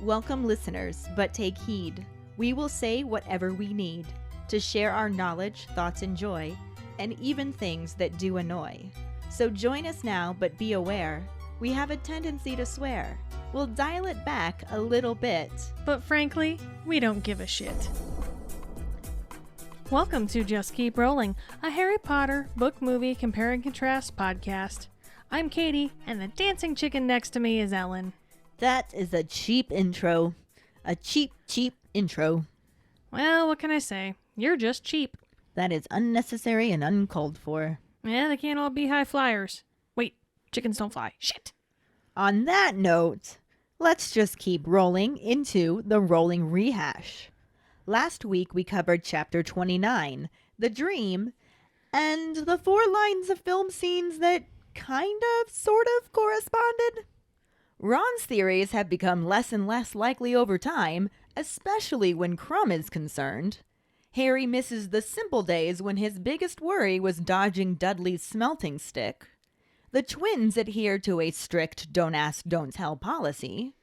Welcome, listeners, but take heed. We will say whatever we need to share our knowledge, thoughts, and joy, and even things that do annoy. So join us now, but be aware, we have a tendency to swear. We'll dial it back a little bit. But frankly, we don't give a shit. Welcome to Just Keep Rowling, a Harry Potter book movie compare and contrast podcast. I'm Kayde, and the dancing chicken next to me is Ellen. That is a cheap intro. A cheap intro. Well, what can I say? You're just cheap. That is unnecessary and uncalled for. Yeah, they can't all be high flyers. Wait, chickens don't fly. Shit. On that note, let's just keep rolling into the rolling rehash. Last week we covered chapter 29, The Dream, and the 4 lines of film scenes that kind of, sort of corresponded. Ron's theories have become less and less likely over time, especially when Crumb is concerned. Harry misses the simple days when his biggest worry was dodging Dudley's smelting stick. The twins adhere to a strict don't ask, don't tell policy.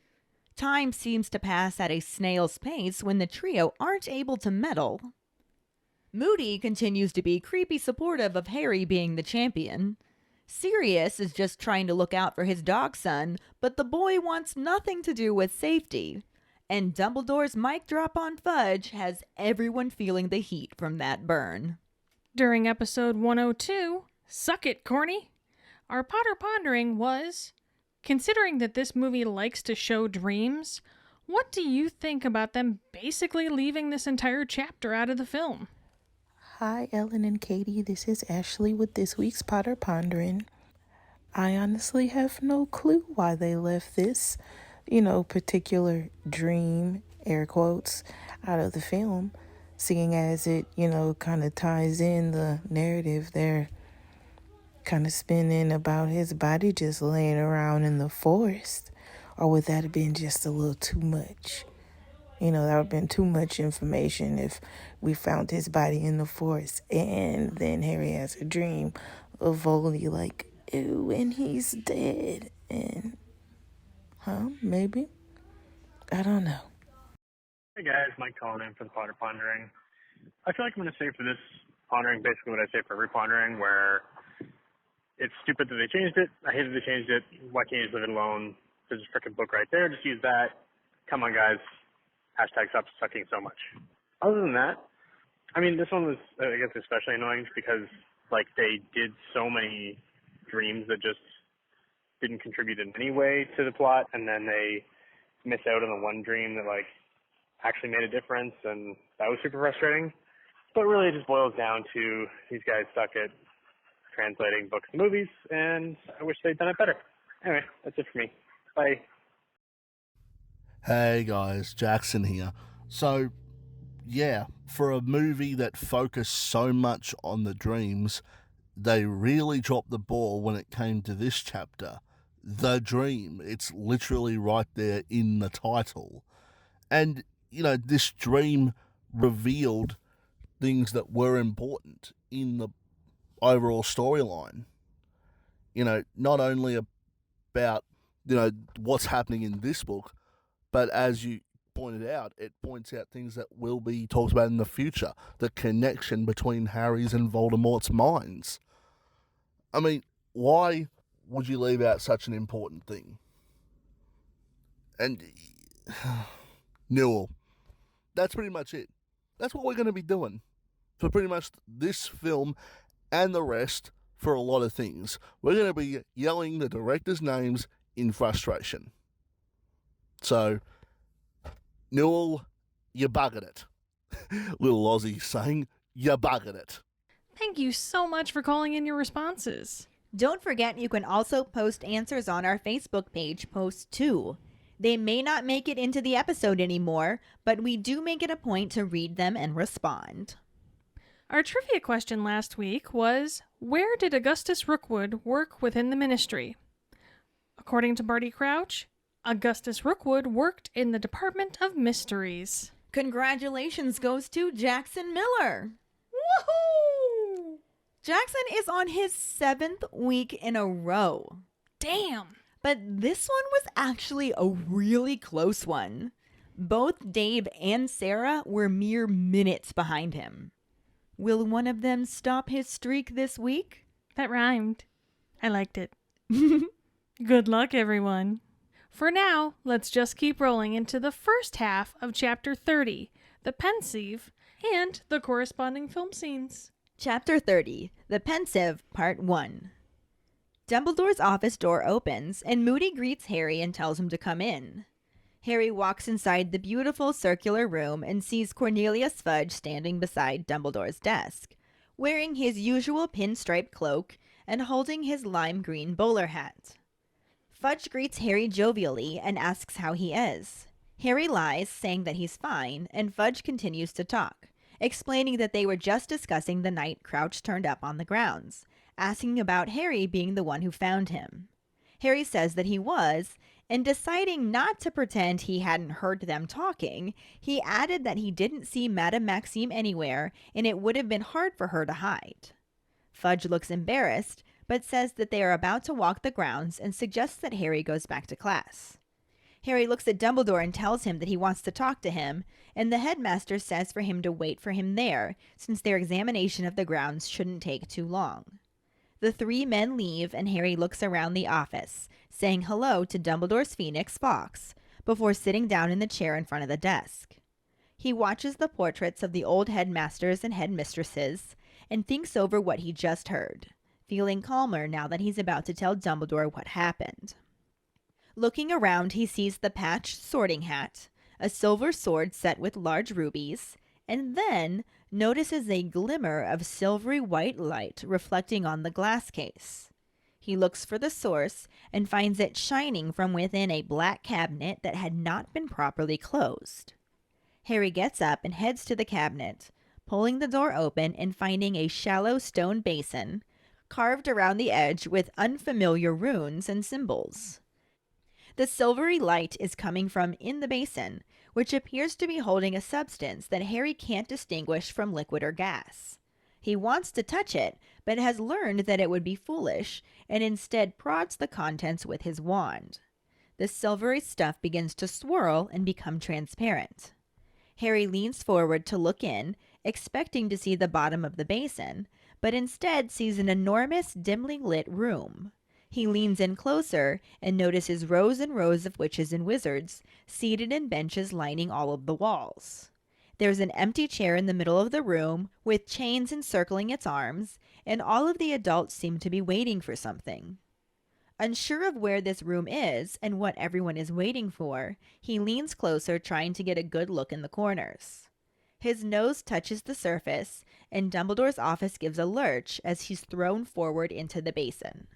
Time seems to pass at a snail's pace when the trio aren't able to meddle. Moody continues to be creepy supportive of Harry being the champion. Sirius is just trying to look out for his dog son, but the boy wants nothing to do with safety. And Dumbledore's mic drop on Fudge has everyone feeling the heat from that burn. During episode 102, Suck It, Corny, our Potter Pondering was, considering that this movie likes to show dreams, what do you think about them basically leaving this entire chapter out of the film? Hi, Ellen and Kayde. This is Ashley with this week's Potter Pondering. I honestly have no clue why they left this, particular dream, air quotes, out of the film, seeing as it, kind of ties in the narrative they're kind of spinning about his body just laying around in the forest. Or would that have been just a little too much? That would have been too much information if we found his body in the forest and then Harry has a dream of Voldy like, ew, and he's dead. And, maybe? I don't know. Hey guys, Mike calling in for the Potter Pondering. I feel like I'm going to say for this pondering basically what I say for every pondering, where it's stupid that they changed it. I hate that they changed it. Why can't you just leave it alone? There's a freaking book right there. Just use that. Come on, guys. Hashtag stop sucking so much. Other than that, I mean, this one was, I guess, especially annoying because, they did so many dreams that just didn't contribute in any way to the plot, and then they miss out on the one dream that, actually made a difference, and that was super frustrating. But really, it just boils down to these guys suck at translating books to movies, and I wish they'd done it better. Anyway, that's it for me. Bye. Hey guys, Jackson here. So, yeah, for a movie that focused so much on the dreams, they really dropped the ball when it came to this chapter. The Dream. It's literally right there in the title. And, this dream revealed things that were important in the overall storyline. Not only about, what's happening in this book, but as you pointed out, it points out things that will be talked about in the future. The connection between Harry's and Voldemort's minds. I mean, why would you leave out such an important thing? And Newell. That's pretty much it. That's what we're going to be doing for pretty much this film and the rest for a lot of things. We're going to be yelling the directors' names in frustration. So, Newell, you buggered it. Little Aussie saying, you buggered it. Thank you so much for calling in your responses. Don't forget you can also post answers on our Facebook page, Post 2. They may not make it into the episode anymore, but we do make it a point to read them and respond. Our trivia question last week was, where did Augustus Rookwood work within the Ministry? According to Barty Crouch, Augustus Rookwood worked in the Department of Mysteries. Congratulations goes to Jackson Miller. Woohoo! Jackson is on his 7th week in a row. Damn. But this one was actually a really close one. Both Dave and Sara were mere minutes behind him. Will one of them stop his streak this week? That rhymed. I liked it. Good luck, everyone. For now, let's just keep rolling into the first half of Chapter 30, the Pensieve, and the corresponding film scenes. Chapter 30, The Pensieve, Part 1. Dumbledore's office door opens, and Moody greets Harry and tells him to come in. Harry walks inside the beautiful circular room and sees Cornelius Fudge standing beside Dumbledore's desk, wearing his usual pinstripe cloak and holding his lime green bowler hat. Fudge greets Harry jovially and asks how he is. Harry lies, saying that he's fine, and Fudge continues to talk, explaining that they were just discussing the night Crouch turned up on the grounds, asking about Harry being the one who found him. Harry says that he was, and deciding not to pretend he hadn't heard them talking, he added that he didn't see Madame Maxime anywhere, and it would have been hard for her to hide. Fudge looks embarrassed, but says that they are about to walk the grounds and suggests that Harry goes back to class. Harry looks at Dumbledore and tells him that he wants to talk to him, and the headmaster says for him to wait for him there, since their examination of the grounds shouldn't take too long. The three men leave, and Harry looks around the office, saying hello to Dumbledore's Phoenix, Fawkes, before sitting down in the chair in front of the desk. He watches the portraits of the old headmasters and headmistresses, and thinks over what he just heard, feeling calmer now that he's about to tell Dumbledore what happened. Looking around, he sees the patched sorting hat, a silver sword set with large rubies, and then notices a glimmer of silvery white light reflecting on the glass case. He looks for the source and finds it shining from within a black cabinet that had not been properly closed. Harry gets up and heads to the cabinet, pulling the door open and finding a shallow stone basin, carved around the edge with unfamiliar runes and symbols. The silvery light is coming from in the basin, which appears to be holding a substance that Harry can't distinguish from liquid or gas. He wants to touch it, but has learned that it would be foolish, and instead prods the contents with his wand. The silvery stuff begins to swirl and become transparent. Harry leans forward to look in, expecting to see the bottom of the basin, but instead sees an enormous, dimly lit room. He leans in closer and notices rows and rows of witches and wizards seated in benches lining all of the walls. There's an empty chair in the middle of the room with chains encircling its arms, and all of the adults seem to be waiting for something. Unsure of where this room is and what everyone is waiting for, he leans closer, trying to get a good look in the corners. His nose touches the surface, and Dumbledore's office gives a lurch as he's thrown forward into the basin.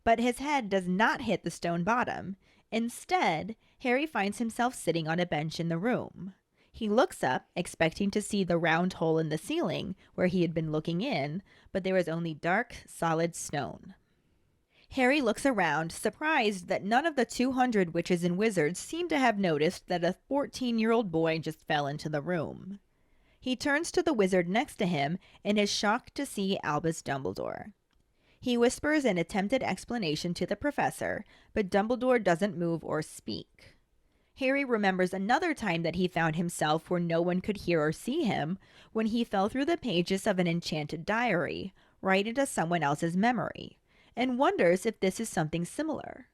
But his head does not hit the stone bottom. Instead, Harry finds himself sitting on a bench in the room. He looks up, expecting to see the round hole in the ceiling where he had been looking in, but there is only dark, solid stone. Harry looks around, surprised that none of the 200 witches and wizards seem to have noticed that a 14-year-old boy just fell into the room. He turns to the wizard next to him and is shocked to see Albus Dumbledore. He whispers an attempted explanation to the professor, but Dumbledore doesn't move or speak. Harry remembers another time that he found himself where no one could hear or see him, when he fell through the pages of an enchanted diary, right into someone else's memory, and wonders if this is something similar.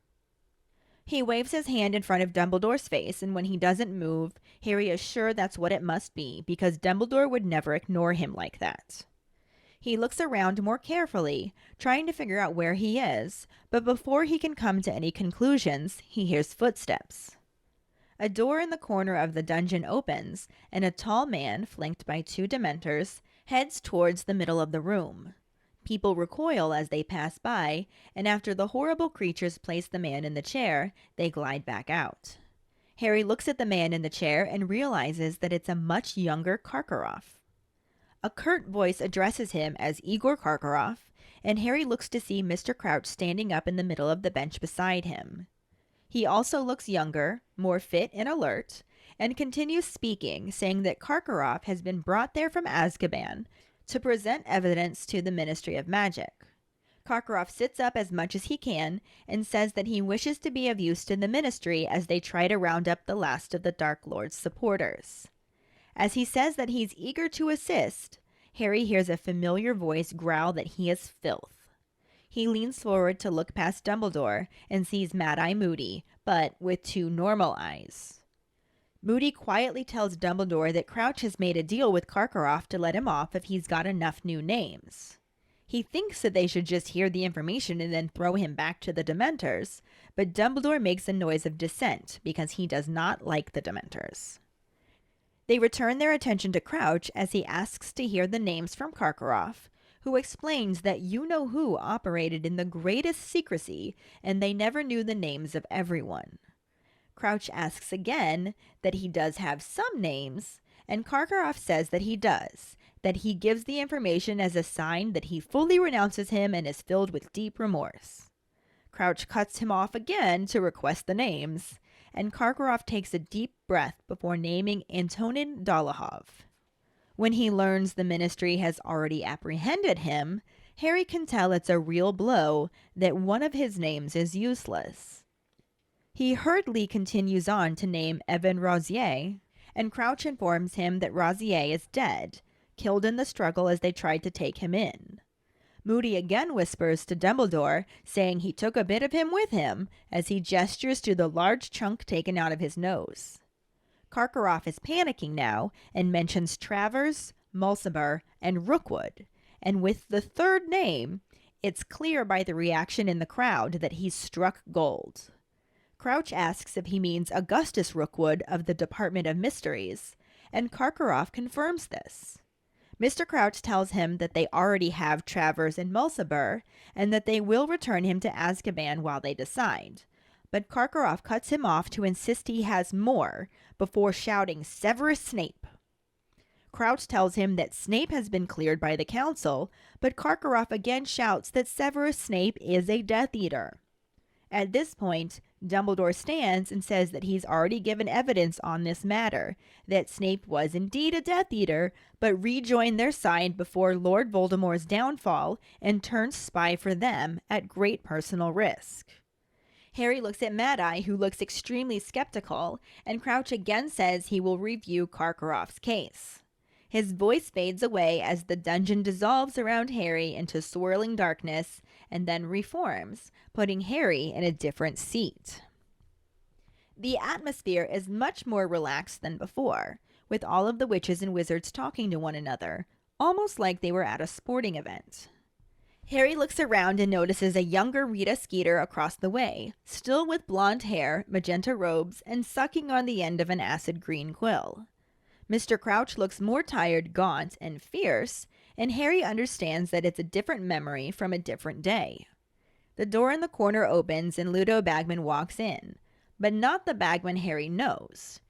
He waves his hand in front of Dumbledore's face, and when he doesn't move, Harry is sure that's what it must be, because Dumbledore would never ignore him like that. He looks around more carefully, trying to figure out where he is, but before he can come to any conclusions, he hears footsteps. A door in the corner of the dungeon opens, and a tall man, flanked by 2 Dementors, heads towards the middle of the room. People recoil as they pass by, and after the horrible creatures place the man in the chair, they glide back out. Harry looks at the man in the chair and realizes that it's a much younger Karkaroff. A curt voice addresses him as Igor Karkaroff, and Harry looks to see Mr. Crouch standing up in the middle of the bench beside him. He also looks younger, more fit and alert, and continues speaking, saying that Karkaroff has been brought there from Azkaban to present evidence to the Ministry of Magic. Karkaroff sits up as much as he can and says that he wishes to be of use to the Ministry as they try to round up the last of the Dark Lord's supporters. As he says that he's eager to assist, Harry hears a familiar voice growl that he is filth. He leans forward to look past Dumbledore and sees Mad-Eye Moody, but with 2 normal eyes. Moody quietly tells Dumbledore that Crouch has made a deal with Karkaroff to let him off if he's got enough new names. He thinks that they should just hear the information and then throw him back to the Dementors, but Dumbledore makes a noise of dissent because he does not like the Dementors. They return their attention to Crouch as he asks to hear the names from Karkaroff, who explains that you-know-who operated in the greatest secrecy and they never knew the names of everyone. Crouch asks again that he does have some names, and Karkaroff says that he does, that he gives the information as a sign that he fully renounces him and is filled with deep remorse. Crouch cuts him off again to request the names, and Karkaroff takes a deep breath before naming Antonin Dolohov. When he learns the Ministry has already apprehended him, Harry can tell it's a real blow that one of his names is useless. He hurriedly continues on to name Evan Rosier, and Crouch informs him that Rosier is dead, killed in the struggle as they tried to take him in. Moody again whispers to Dumbledore, saying he took a bit of him with him, as he gestures to the large chunk taken out of his nose. Karkaroff is panicking now and mentions Travers, Mulciber, and Rookwood, and with the 3rd name, it's clear by the reaction in the crowd that he's struck gold. Crouch asks if he means Augustus Rookwood of the Department of Mysteries, and Karkaroff confirms this. Mr. Crouch tells him that they already have Travers and Mulciber, and that they will return him to Azkaban while they decide. But Karkaroff cuts him off to insist he has more, before shouting Severus Snape. Crouch tells him that Snape has been cleared by the Council, but Karkaroff again shouts that Severus Snape is a Death Eater. At this point, Dumbledore stands and says that he's already given evidence on this matter, that Snape was indeed a Death Eater, but rejoined their side before Lord Voldemort's downfall and turned spy for them at great personal risk. Harry looks at Mad-Eye, who looks extremely skeptical, and Crouch again says he will review Karkaroff's case. His voice fades away as the dungeon dissolves around Harry into swirling darkness and then reforms, putting Harry in a different seat. The atmosphere is much more relaxed than before, with all of the witches and wizards talking to one another, almost like they were at a sporting event. Harry looks around and notices a younger Rita Skeeter across the way, still with blonde hair, magenta robes, and sucking on the end of an acid green quill. Mr. Crouch looks more tired, gaunt, and fierce, and Harry understands that it's a different memory from a different day. The door in the corner opens and Ludo Bagman walks in, but not the Bagman Harry knows.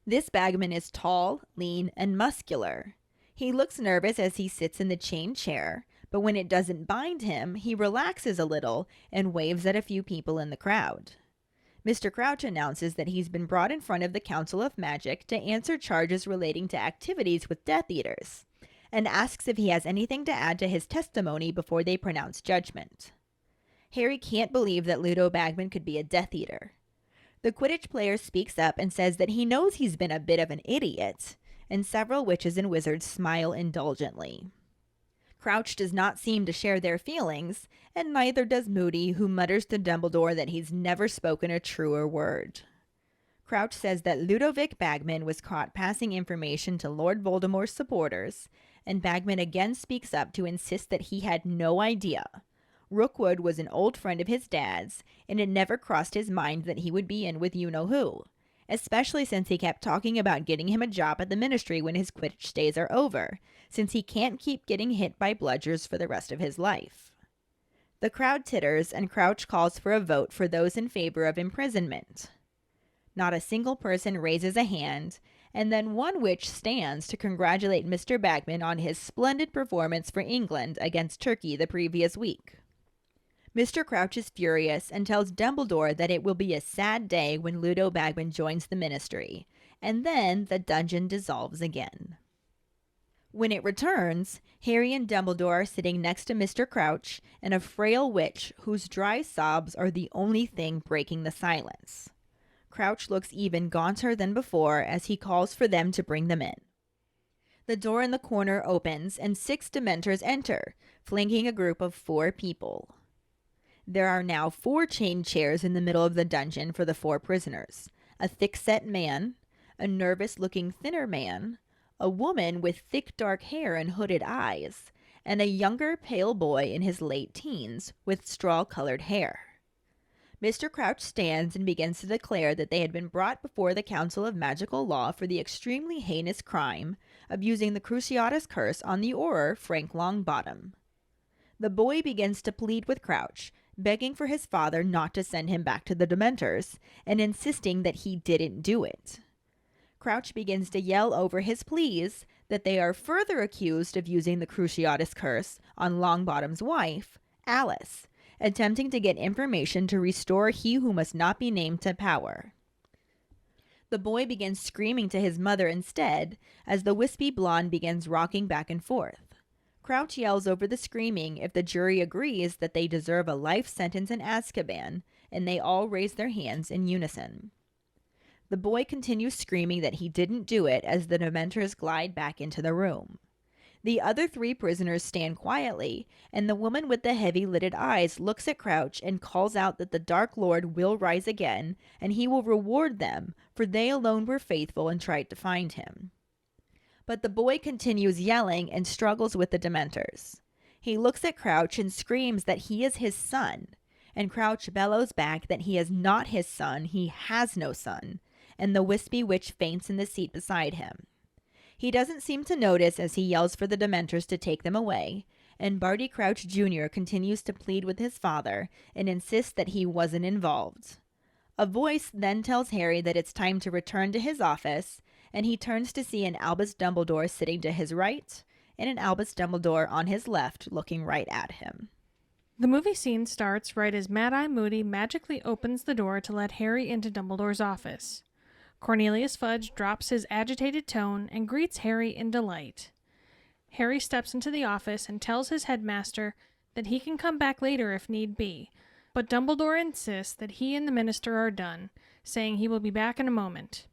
This Bagman is tall, lean, and muscular. He looks nervous as he sits in the chain chair, but when it doesn't bind him, he relaxes a little and waves at a few people in the crowd. Mr. Crouch announces that he's been brought in front of the Council of Magic to answer charges relating to activities with Death Eaters, and asks if he has anything to add to his testimony before they pronounce judgment. Harry can't believe that Ludo Bagman could be a Death Eater. The Quidditch player speaks up and says that he knows he's been a bit of an idiot, and several witches and wizards smile indulgently. Crouch does not seem to share their feelings, and neither does Moody, who mutters to Dumbledore that he's never spoken a truer word. Crouch says that Ludovic Bagman was caught passing information to Lord Voldemort's supporters, and Bagman again speaks up to insist that he had no idea. Rookwood was an old friend of his dad's, and it never crossed his mind that he would be in with you-know-who, especially since he kept talking about getting him a job at the Ministry when his Quidditch days are over, since he can't keep getting hit by bludgers for the rest of his life. The crowd titters, and Crouch calls for a vote for those in favor of imprisonment. Not a single person raises a hand, and then one witch stands to congratulate Mr. Bagman on his splendid performance for England against Turkey the previous week. Mr. Crouch is furious and tells Dumbledore that it will be a sad day when Ludo Bagman joins the Ministry, and then the dungeon dissolves again. When it returns, Harry and Dumbledore are sitting next to Mr. Crouch and a frail witch whose dry sobs are the only thing breaking the silence. Crouch looks even gaunter than before as he calls for them to bring them in. The door in the corner opens and 6 Dementors enter, flanking a group of 4 people. There are now 4 chained chairs in the middle of the dungeon for the 4 prisoners. A thick-set man, a nervous-looking thinner man, a woman with thick dark hair and hooded eyes, and a younger pale boy in his late teens with straw-colored hair. Mr. Crouch stands and begins to declare that they had been brought before the Council of Magical Law for the extremely heinous crime of using the Cruciatus Curse on the Auror Frank Longbottom. The boy begins to plead with Crouch, begging for his father not to send him back to the Dementors, and insisting that he didn't do it. Crouch begins to yell over his pleas that they are further accused of using the Cruciatus Curse on Longbottom's wife, Alice, attempting to get information to restore he who must not be named to power. The boy begins screaming to his mother instead, as the wispy blonde begins rocking back and forth. Crouch yells over the screaming if the jury agrees that they deserve a life sentence in Azkaban, and they all raise their hands in unison. The boy continues screaming that he didn't do it as the Dementors glide back into the room. The other 3 prisoners stand quietly, and the woman with the heavy-lidded eyes looks at Crouch and calls out that the Dark Lord will rise again, and he will reward them, for they alone were faithful and tried to find him. But the boy continues yelling and struggles with the Dementors. He looks at Crouch and screams that he is his son, and Crouch bellows back that he is not his son, he has no son, and the wispy witch faints in the seat beside him. He doesn't seem to notice as he yells for the Dementors to take them away, and Barty Crouch Jr. continues to plead with his father and insists that he wasn't involved. A voice then tells Harry that it's time to return to his office, and he turns to see an Albus Dumbledore sitting to his right and an Albus Dumbledore on his left looking right at him. The movie scene starts right as Mad-Eye Moody magically opens the door to let Harry into Dumbledore's office. Cornelius Fudge drops his agitated tone and greets Harry in delight. Harry steps into the office and tells his headmaster that he can come back later if need be, but Dumbledore insists that he and the minister are done, saying he will be back in a moment.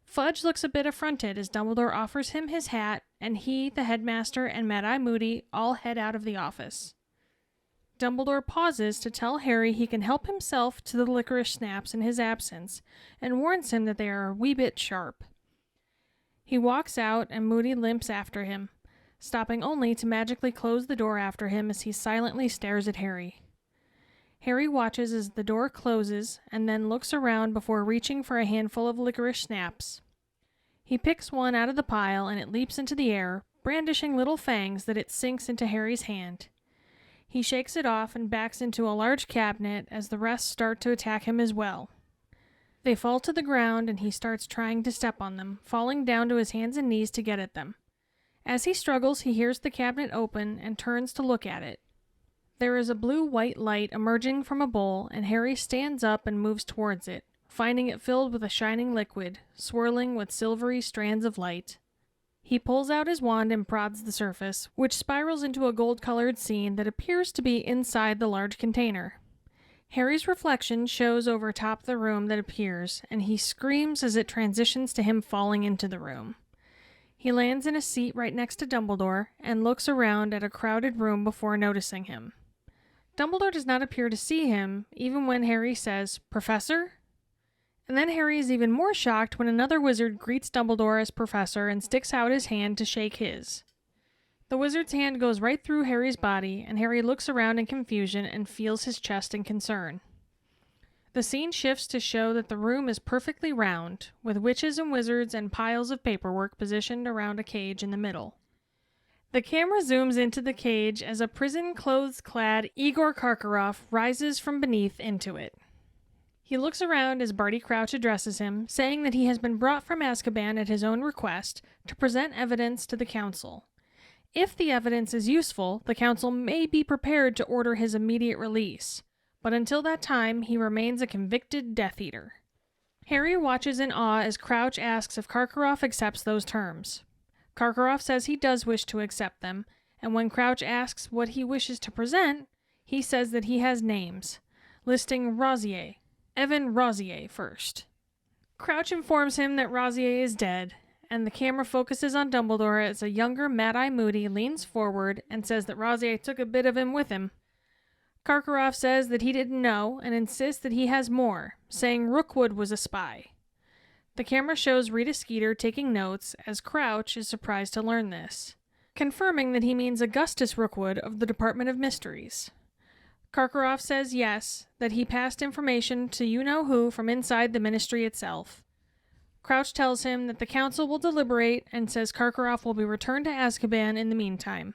Fudge looks a bit affronted as Dumbledore offers him his hat, and he, the headmaster, and Mad-Eye Moody all head out of the office. Dumbledore pauses to tell Harry he can help himself to the licorice snaps in his absence, and warns him that they are a wee bit sharp. He walks out, and Moody limps after him, stopping only to magically close the door after him as he silently stares at Harry. Harry watches as the door closes, and then looks around before reaching for a handful of licorice snaps. He picks one out of the pile, and it leaps into the air, brandishing little fangs that it sinks into Harry's hand. He shakes it off and backs into a large cabinet as the rest start to attack him as well. They fall to the ground and he starts trying to step on them, falling down to his hands and knees to get at them. As he struggles, he hears the cabinet open and turns to look at it. There is a blue-white light emerging from a bowl, and Harry stands up and moves towards it, finding it filled with a shining liquid, swirling with silvery strands of light. He pulls out his wand and prods the surface, which spirals into a gold-colored scene that appears to be inside the large container. Harry's reflection shows over top the room that appears, and he screams as it transitions to him falling into the room. He lands in a seat right next to Dumbledore and looks around at a crowded room before noticing him. Dumbledore does not appear to see him, even when Harry says, "Professor?" And then Harry is even more shocked when another wizard greets Dumbledore as Professor and sticks out his hand to shake his. The wizard's hand goes right through Harry's body, and Harry looks around in confusion and feels his chest in concern. The scene shifts to show that the room is perfectly round, with witches and wizards and piles of paperwork positioned around a cage in the middle. The camera zooms into the cage as a prison clothes-clad Igor Karkaroff rises from beneath into it. He looks around as Barty Crouch addresses him, saying that he has been brought from Azkaban at his own request to present evidence to the council. If the evidence is useful, the council may be prepared to order his immediate release, but until that time, he remains a convicted Death Eater. Harry watches in awe as Crouch asks if Karkaroff accepts those terms. Karkaroff says he does wish to accept them, and when Crouch asks what he wishes to present, he says that he has names, listing Rosier, Evan Rosier first. Crouch informs him that Rosier is dead, and the camera focuses on Dumbledore as a younger Mad-Eye Moody leans forward and says that Rosier took a bit of him with him. Karkaroff says that he didn't know and insists that he has more, saying Rookwood was a spy. The camera shows Rita Skeeter taking notes as Crouch is surprised to learn this, confirming that he means Augustus Rookwood of the Department of Mysteries. Karkaroff says yes, that he passed information to you-know-who from inside the Ministry itself. Crouch tells him that the council will deliberate and says Karkaroff will be returned to Azkaban in the meantime.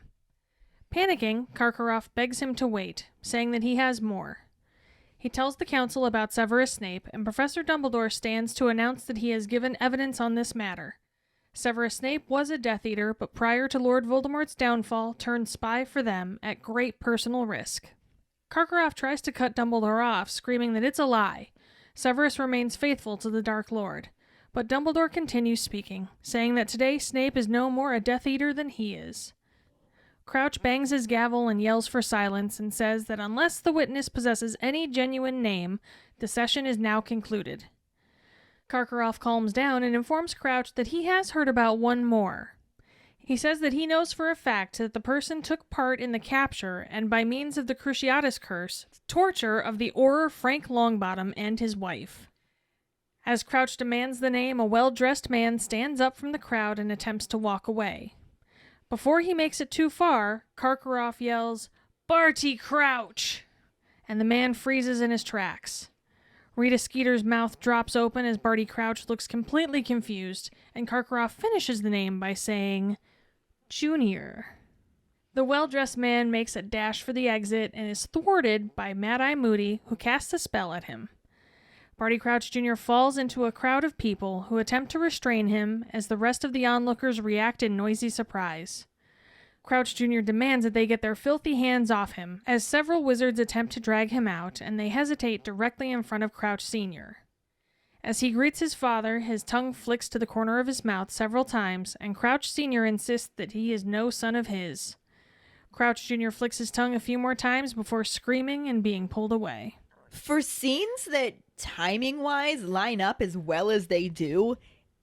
Panicking, Karkaroff begs him to wait, saying that he has more. He tells the council about Severus Snape, and Professor Dumbledore stands to announce that he has given evidence on this matter. Severus Snape was a Death Eater, but prior to Lord Voldemort's downfall, turned spy for them at great personal risk. Karkaroff tries to cut Dumbledore off, screaming that it's a lie. Severus remains faithful to the Dark Lord, but Dumbledore continues speaking, saying that today Snape is no more a Death Eater than he is. Crouch bangs his gavel and yells for silence and says that unless the witness possesses any genuine name, the session is now concluded. Karkaroff calms down and informs Crouch that he has heard about one more. He says that he knows for a fact that the person took part in the capture and, by means of the Cruciatus Curse, torture of the Auror Frank Longbottom and his wife. As Crouch demands the name, a well-dressed man stands up from the crowd and attempts to walk away. Before he makes it too far, Karkaroff yells, "Barty Crouch!" and the man freezes in his tracks. Rita Skeeter's mouth drops open as Barty Crouch looks completely confused, and Karkaroff finishes the name by saying, "Junior." The well-dressed man makes a dash for the exit and is thwarted by Mad-Eye Moody, who casts a spell at him. Barty Crouch Jr. falls into a crowd of people who attempt to restrain him as the rest of the onlookers react in noisy surprise. Crouch Jr. demands that they get their filthy hands off him, as several wizards attempt to drag him out, and they hesitate directly in front of Crouch Sr. As he greets his father, his tongue flicks to the corner of his mouth several times, and Crouch Sr. insists that he is no son of his. Crouch Jr. flicks his tongue a few more times before screaming and being pulled away. For scenes that timing-wise line up as well as they do,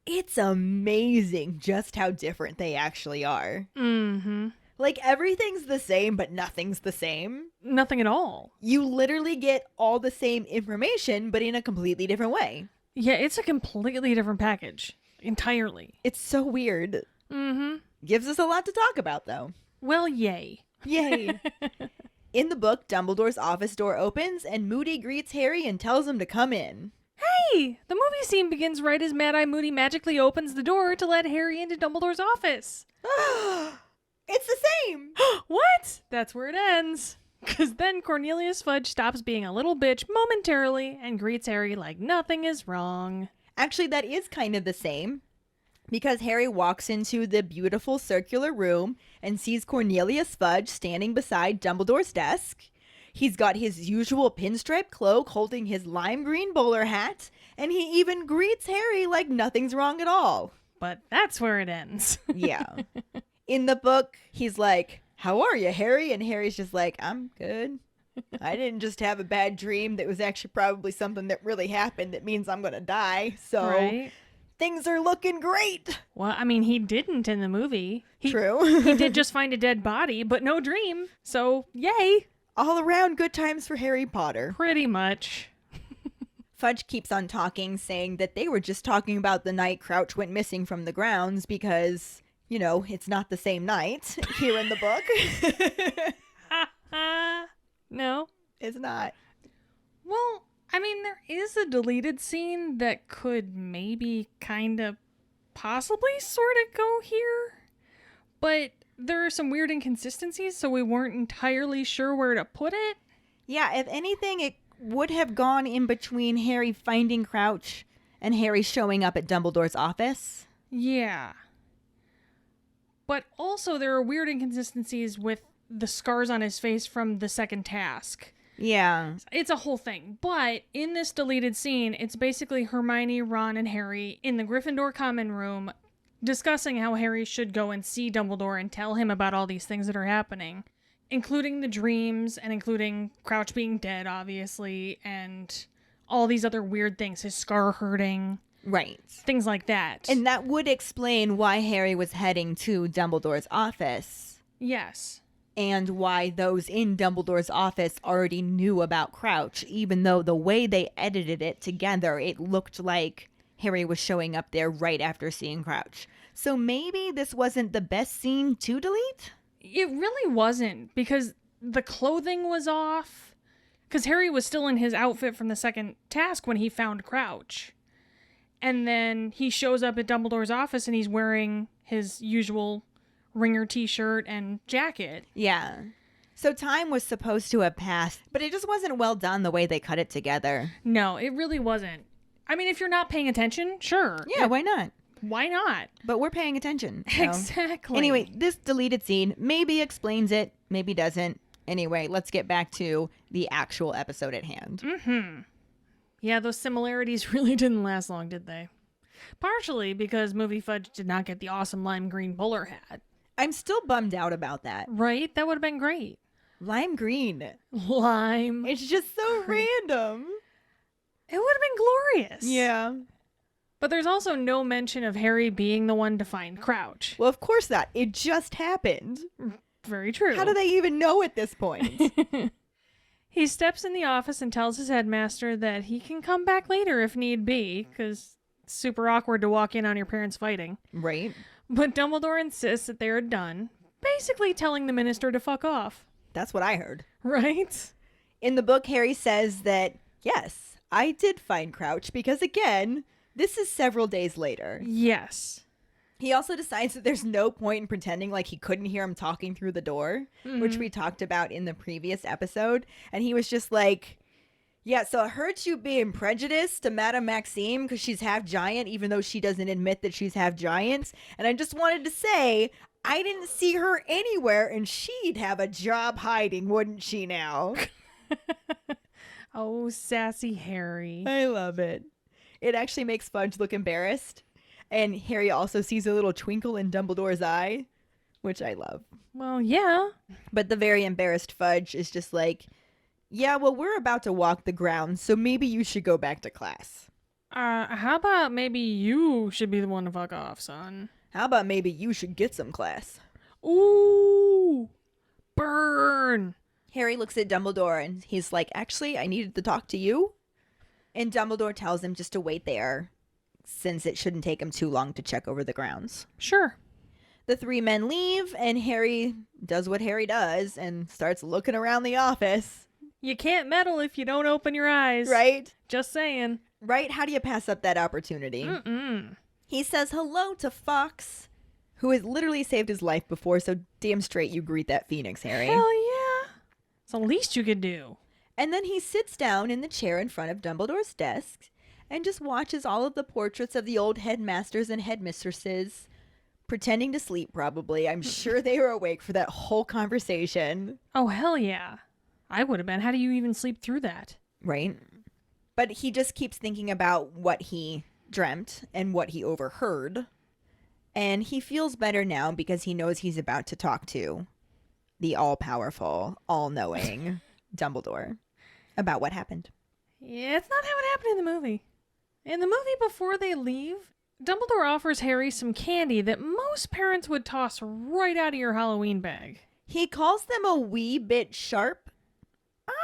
it's amazing just how different they actually are. Mm-hmm. Like, everything's the same, but nothing's the same. Nothing at all. You literally get all the same information, but in a completely different way. Yeah, it's a completely different package. Entirely. It's so weird. Mm-hmm. Gives us a lot to talk about, though. Well, yay. Yay. In the book, Dumbledore's office door opens, and Moody greets Harry and tells him to come in. Hey! The movie scene begins right as Mad-Eye Moody magically opens the door to let Harry into Dumbledore's office. It's the same! What? That's where it ends. Because then Cornelius Fudge stops being a little bitch momentarily and greets Harry like nothing is wrong. Actually, that is kind of the same. Because Harry walks into the beautiful circular room and sees Cornelius Fudge standing beside Dumbledore's desk. He's got his usual pinstripe cloak holding his lime green bowler hat, and he even greets Harry like nothing's wrong at all. But that's where it ends. Yeah. In the book, he's like, "How are you, Harry?" And Harry's just like, "I'm good. I didn't just have a bad dream that was actually probably something that really happened that means I'm going to die. So Right? things are looking great." Well, I mean, he didn't in the movie. True. He did just find a dead body, but no dream. So, yay. All around good times for Harry Potter. Pretty much. Fudge keeps on talking, saying that they were just talking about the night Crouch went missing from the grounds because, you know, it's not the same night here in the book. No. It's not. Well, I mean, there is a deleted scene that could maybe kind of possibly sort of go here. But there are some weird inconsistencies, so we weren't entirely sure where to put it. Yeah, if anything, it would have gone in between Harry finding Crouch and Harry showing up at Dumbledore's office. Yeah. But also there are weird inconsistencies with the scars on his face from the second task. Yeah. It's a whole thing. But in this deleted scene, it's basically Hermione, Ron, and Harry in the Gryffindor common room discussing how Harry should go and see Dumbledore and tell him about all these things that are happening, including the dreams and including Crouch being dead, obviously, and all these other weird things, his scar hurting. Right. Things like that. And that would explain why Harry was heading to Dumbledore's office. Yes. And why those in Dumbledore's office already knew about Crouch, even though the way they edited it together, it looked like Harry was showing up there right after seeing Crouch. So maybe this wasn't the best scene to delete? It really wasn't, because the clothing was off. Because Harry was still in his outfit from the second task when he found Crouch. And then he shows up at Dumbledore's office and he's wearing his usual Ringer t-shirt and jacket. Yeah. So time was supposed to have passed, but it just wasn't well done the way they cut it together. No, it really wasn't. I mean, if you're not paying attention, sure. Yeah, why not? Why not? But we're paying attention. So. Exactly. Anyway, this deleted scene maybe explains it, maybe doesn't. Anyway, let's get back to the actual episode at hand. Mm-hmm. Yeah, those similarities really didn't last long, did they? Partially because Movie Fudge did not get the awesome lime green bowler hat. I'm still bummed out about that. Right? That would have been great. Lime green. Lime. It's just so random. It would have been glorious. Yeah. But there's also no mention of Harry being the one to find Crouch. Well, of course not. It just happened. Very true. How do they even know at this point? He steps in the office and tells his headmaster that he can come back later if need be, because it's super awkward to walk in on your parents fighting. Right. But Dumbledore insists that they are done, basically telling the minister to fuck off. That's what I heard. Right? In the book, Harry says that, yes, I did find Crouch because, again, this is several days later. Yes. He also decides that there's no point in pretending like he couldn't hear him talking through the door, which we talked about in the previous episode. And he was just like, yeah, so it hurts you being prejudiced to Madame Maxime because she's half giant, even though she doesn't admit that she's half giant. And I just wanted to say, I didn't see her anywhere, and she'd have a job hiding, wouldn't she now? Oh, sassy Harry. I love it. It actually makes Fudge look embarrassed. And Harry also sees a little twinkle in Dumbledore's eye, which I love. Well, yeah. But the very embarrassed Fudge is just like, yeah, well, we're about to walk the grounds, so maybe you should go back to class. How about maybe you should be the one to fuck off, son? How about maybe you should get some class? Ooh! Burn! Harry looks at Dumbledore and he's like, actually, I needed to talk to you. And Dumbledore tells him just to wait there, since it shouldn't take him too long to check over the grounds. Sure. The three men leave, and Harry does what Harry does and starts looking around the office. You can't meddle if you don't open your eyes. Right? Just saying. Right? How do you pass up that opportunity? Mm-mm. He says hello to Fox, who has literally saved his life before, so damn straight you greet that phoenix, Harry. Hell yeah. It's the least you could do. And then he sits down in the chair in front of Dumbledore's desk and just watches all of the portraits of the old headmasters and headmistresses, pretending to sleep probably. I'm sure they were awake for that whole conversation. Oh, hell yeah. I would have been. How do you even sleep through that? Right? But he just keeps thinking about what he dreamt and what he overheard. And he feels better now because he knows he's about to talk to the all-powerful, all-knowing Dumbledore about what happened. Yeah, it's not how it happened in the movie. In the movie, before they leave, Dumbledore offers Harry some candy that most parents would toss right out of your Halloween bag. He calls them a wee bit sharp.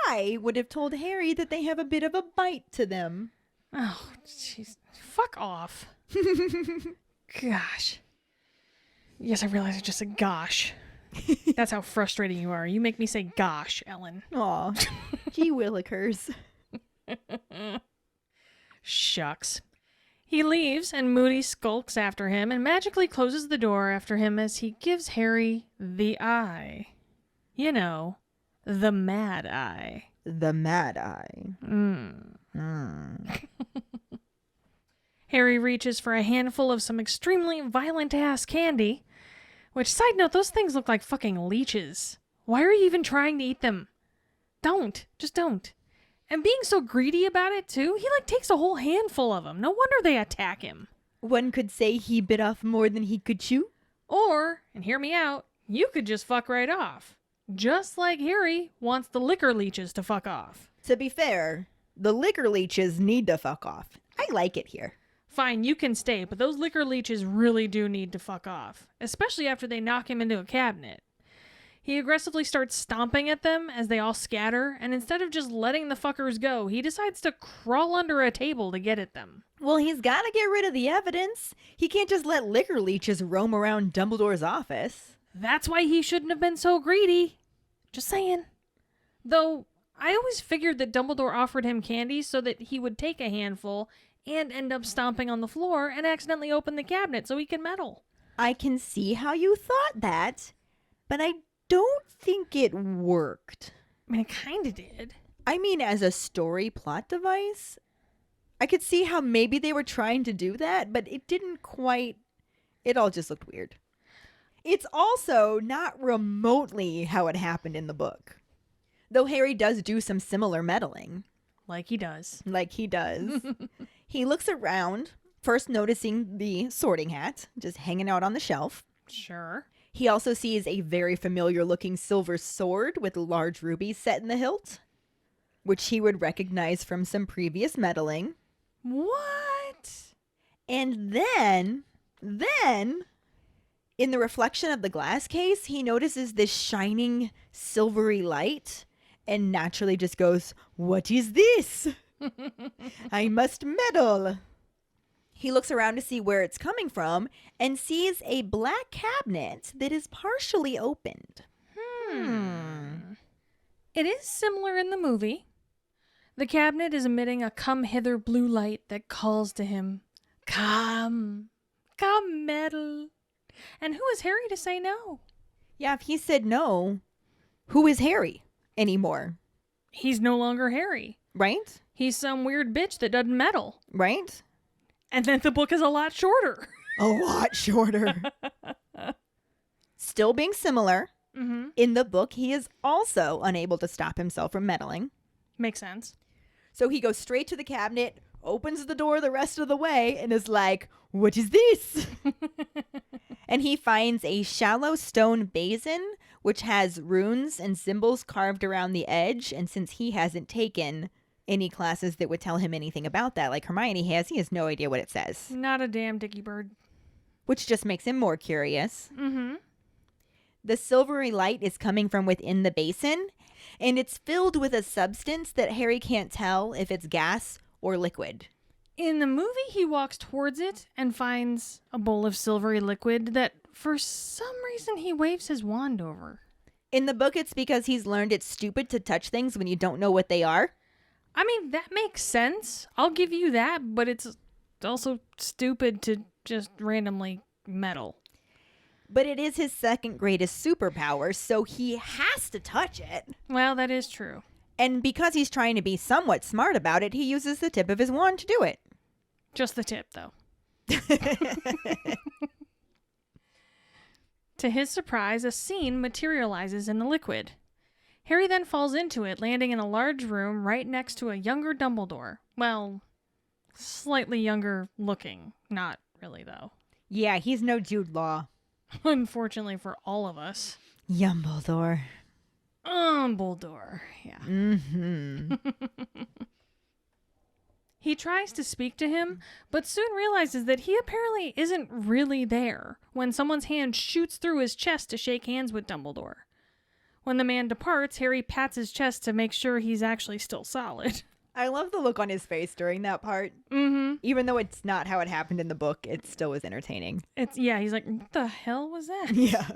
I would have told Harry that they have a bit of a bite to them. Oh, jeez. Fuck off. Gosh. Yes, I realize I just said gosh. That's how frustrating you are. You make me say gosh, Ellen. Aw, gee willikers. Shucks. He leaves, and Moody skulks after him and magically closes the door after him as he gives Harry the eye. You know, the mad eye. The mad eye. Harry reaches for a handful of some extremely violent-ass candy, which, side note, those things look like fucking leeches. Why are you even trying to eat them? Don't. Just don't. And being so greedy about it, too, he, takes a whole handful of them. No wonder they attack him. One could say he bit off more than he could chew. Or, and hear me out, you could just fuck right off. Just like Harry wants the liquor leeches to fuck off. To be fair, the liquor leeches need to fuck off. I like it here. Fine, you can stay, but those liquor leeches really do need to fuck off. Especially after they knock him into a cabinet. He aggressively starts stomping at them as they all scatter, and instead of just letting the fuckers go, he decides to crawl under a table to get at them. Well, he's got to get rid of the evidence. He can't just let liquor leeches roam around Dumbledore's office. That's why he shouldn't have been so greedy. Just saying. Though, I always figured that Dumbledore offered him candy so that he would take a handful and end up stomping on the floor and accidentally open the cabinet so he can meddle. I can see how you thought that, but I don't think it worked. I mean, it kind of did. I mean, as a story plot device, I could see how maybe they were trying to do that, but it didn't quite. It all just looked weird. It's also not remotely how it happened in the book. Though Harry does do some similar meddling. Like he does. He looks around, first noticing the sorting hat just hanging out on the shelf. Sure. He also sees a very familiar looking silver sword with large rubies set in the hilt, which he would recognize from some previous meddling. What? And then, in the reflection of the glass case, he notices this shining silvery light and naturally just goes, "What is this? I must meddle." He looks around to see where it's coming from and sees a black cabinet that is partially opened. It is similar in the movie. The cabinet is emitting a come hither blue light that calls to him, "Come, come meddle." And who is Harry to say no? Yeah, if he said no, who is Harry anymore? He's no longer Harry. Right? He's some weird bitch that doesn't meddle. Right? And then the book is a lot shorter. A lot shorter. Still being similar, in the book, he is also unable to stop himself from meddling. Makes sense. So he goes straight to the cabinet, opens the door the rest of the way, and is like, "What is this?" And he finds a shallow stone basin, which has runes and symbols carved around the edge. And since he hasn't taken any classes that would tell him anything about that, like Hermione has, he has no idea what it says. Not a damn dicky bird. Which just makes him more curious. The silvery light is coming from within the basin, and it's filled with a substance that Harry can't tell if it's gas or liquid. In the movie, he walks towards it and finds a bowl of silvery liquid that, for some reason, he waves his wand over. In the book, it's because he's learned it's stupid to touch things when you don't know what they are. I mean, that makes sense. I'll give you that, but it's also stupid to just randomly meddle. But it is his second greatest superpower, so he has to touch it. Well, that is true. And because he's trying to be somewhat smart about it, he uses the tip of his wand to do it. Just the tip, though. To his surprise, a scene materializes in the liquid. Harry then falls into it, landing in a large room right next to a younger Dumbledore. Well, slightly younger looking. Not really, though. Yeah, he's no Jude Law. Unfortunately for all of us. Dumbledore. Dumbledore, yeah. He tries to speak to him, but soon realizes that he apparently isn't really there when someone's hand shoots through his chest to shake hands with Dumbledore. When the man departs, Harry pats his chest to make sure he's actually still solid. I love the look on his face during that part. Even though it's not how it happened in the book, it still was entertaining. He's like, what the hell was that? Yeah.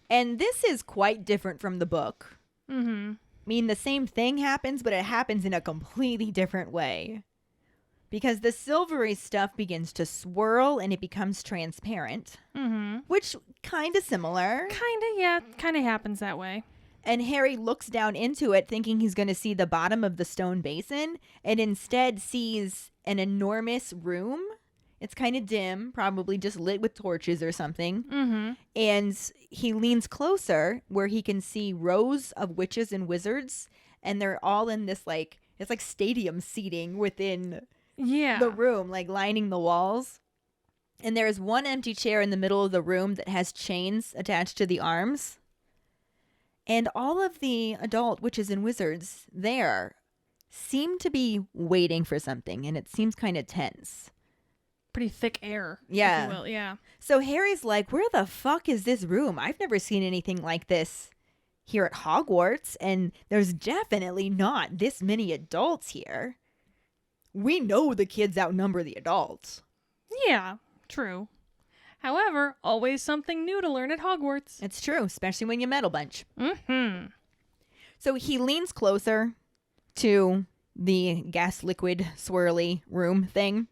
And this is quite different from the book. I mean, the same thing happens, but it happens in a completely different way. Because the silvery stuff begins to swirl and it becomes transparent. Which, kind of similar. Kind of happens that way. And Harry looks down into it thinking he's going to see the bottom of the stone basin and instead sees an enormous room. It's kind of dim, probably just lit with torches or something. And he leans closer where he can see rows of witches and wizards. And they're all in this, it's like stadium seating within the room, like lining the walls. And there is one empty chair in the middle of the room that has chains attached to the arms. And all of the adult witches and wizards there seem to be waiting for something, and it seems kind of tense. Pretty thick air. Yeah. If you will. Yeah. So Harry's like, where the fuck is this room? I've never seen anything like this here at Hogwarts, and there's definitely not this many adults here. We know the kids outnumber the adults. Yeah, true. However, always something new to learn at Hogwarts. It's true, especially when you met a bunch. Mm-hmm. So he leans closer to the gas liquid swirly room thing.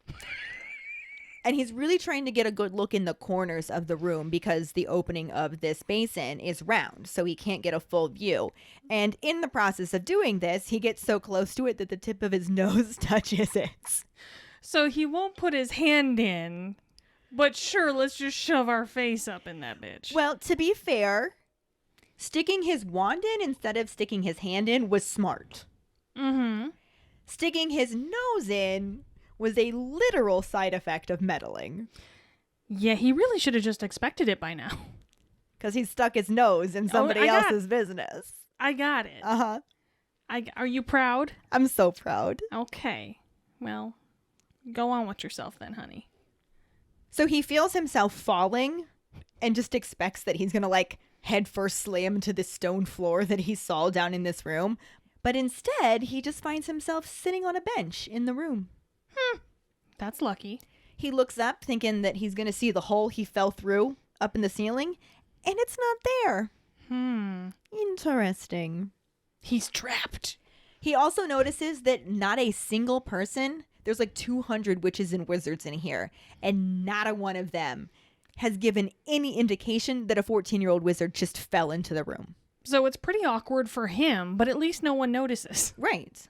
And he's really trying to get a good look in the corners of the room because the opening of this basin is round, so he can't get a full view. And in the process of doing this, he gets so close to it that the tip of his nose touches it. So he won't put his hand in, but sure, let's just shove our face up in that bitch. Well, to be fair, sticking his wand in instead of sticking his hand in was smart. Mm-hmm. Sticking his nose in was a literal side effect of meddling. Yeah, he really should have just expected it by now. Because he stuck his nose in somebody else's business. I got it. Uh-huh. Are you proud? I'm so proud. Okay. Well, go on with yourself then, honey. So he feels himself falling and just expects that he's going to like head first slam into the stone floor that he saw down in this room. But instead, he just finds himself sitting on a bench in the room. That's lucky. He looks up thinking that he's going to see the hole he fell through up in the ceiling, and it's not there. Interesting. He's trapped. He also notices that not a single person, there's like 200 witches and wizards in here, and not a one of them has given any indication that a 14-year-old wizard just fell into the room. So it's pretty awkward for him, but at least no one notices. Right.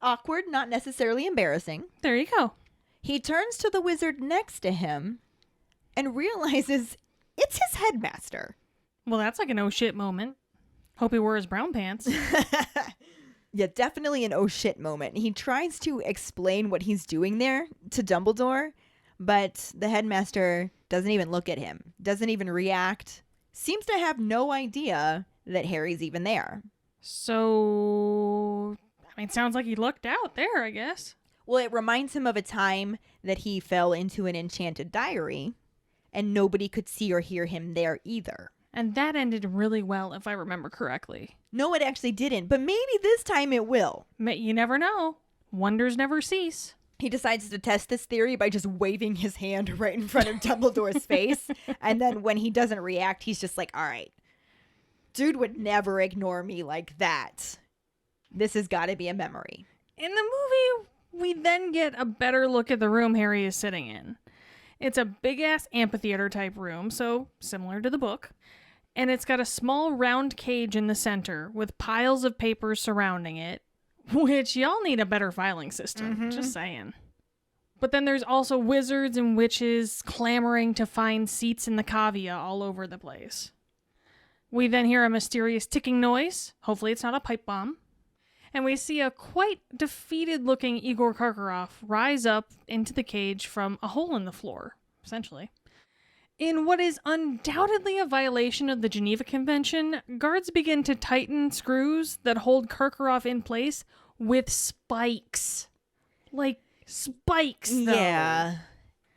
Awkward, not necessarily embarrassing. There you go. He turns to the wizard next to him and realizes it's his headmaster. Well, that's like an oh shit moment. Hope he wore his brown pants. Yeah, definitely an oh shit moment. He tries to explain what he's doing there to Dumbledore, but the headmaster doesn't even look at him, doesn't even react, seems to have no idea that Harry's even there. So, I mean, sounds like he lucked out there, I guess. Well, it reminds him of a time that he fell into an enchanted diary, and nobody could see or hear him there either. And that ended really well, if I remember correctly. No, it actually didn't, but maybe this time it will. You never know. Wonders never cease. He decides to test this theory by just waving his hand right in front of Dumbledore's face. And then when he doesn't react, he's just like, all right, dude would never ignore me like that. This has got to be a memory. In the movie, we then get a better look at the room Harry is sitting in. It's a big-ass amphitheater type room, so similar to the book. And it's got a small round cage in the center with piles of papers surrounding it, which y'all need a better filing system, just saying. But then there's also wizards and witches clamoring to find seats in the cavea all over the place. We then hear a mysterious ticking noise. Hopefully it's not a pipe bomb. And we see a quite defeated-looking Igor Karkaroff rise up into the cage from a hole in the floor, essentially. In what is undoubtedly a violation of the Geneva Convention, guards begin to tighten screws that hold Karkaroff in place with spikes. Like, spikes, though. Yeah.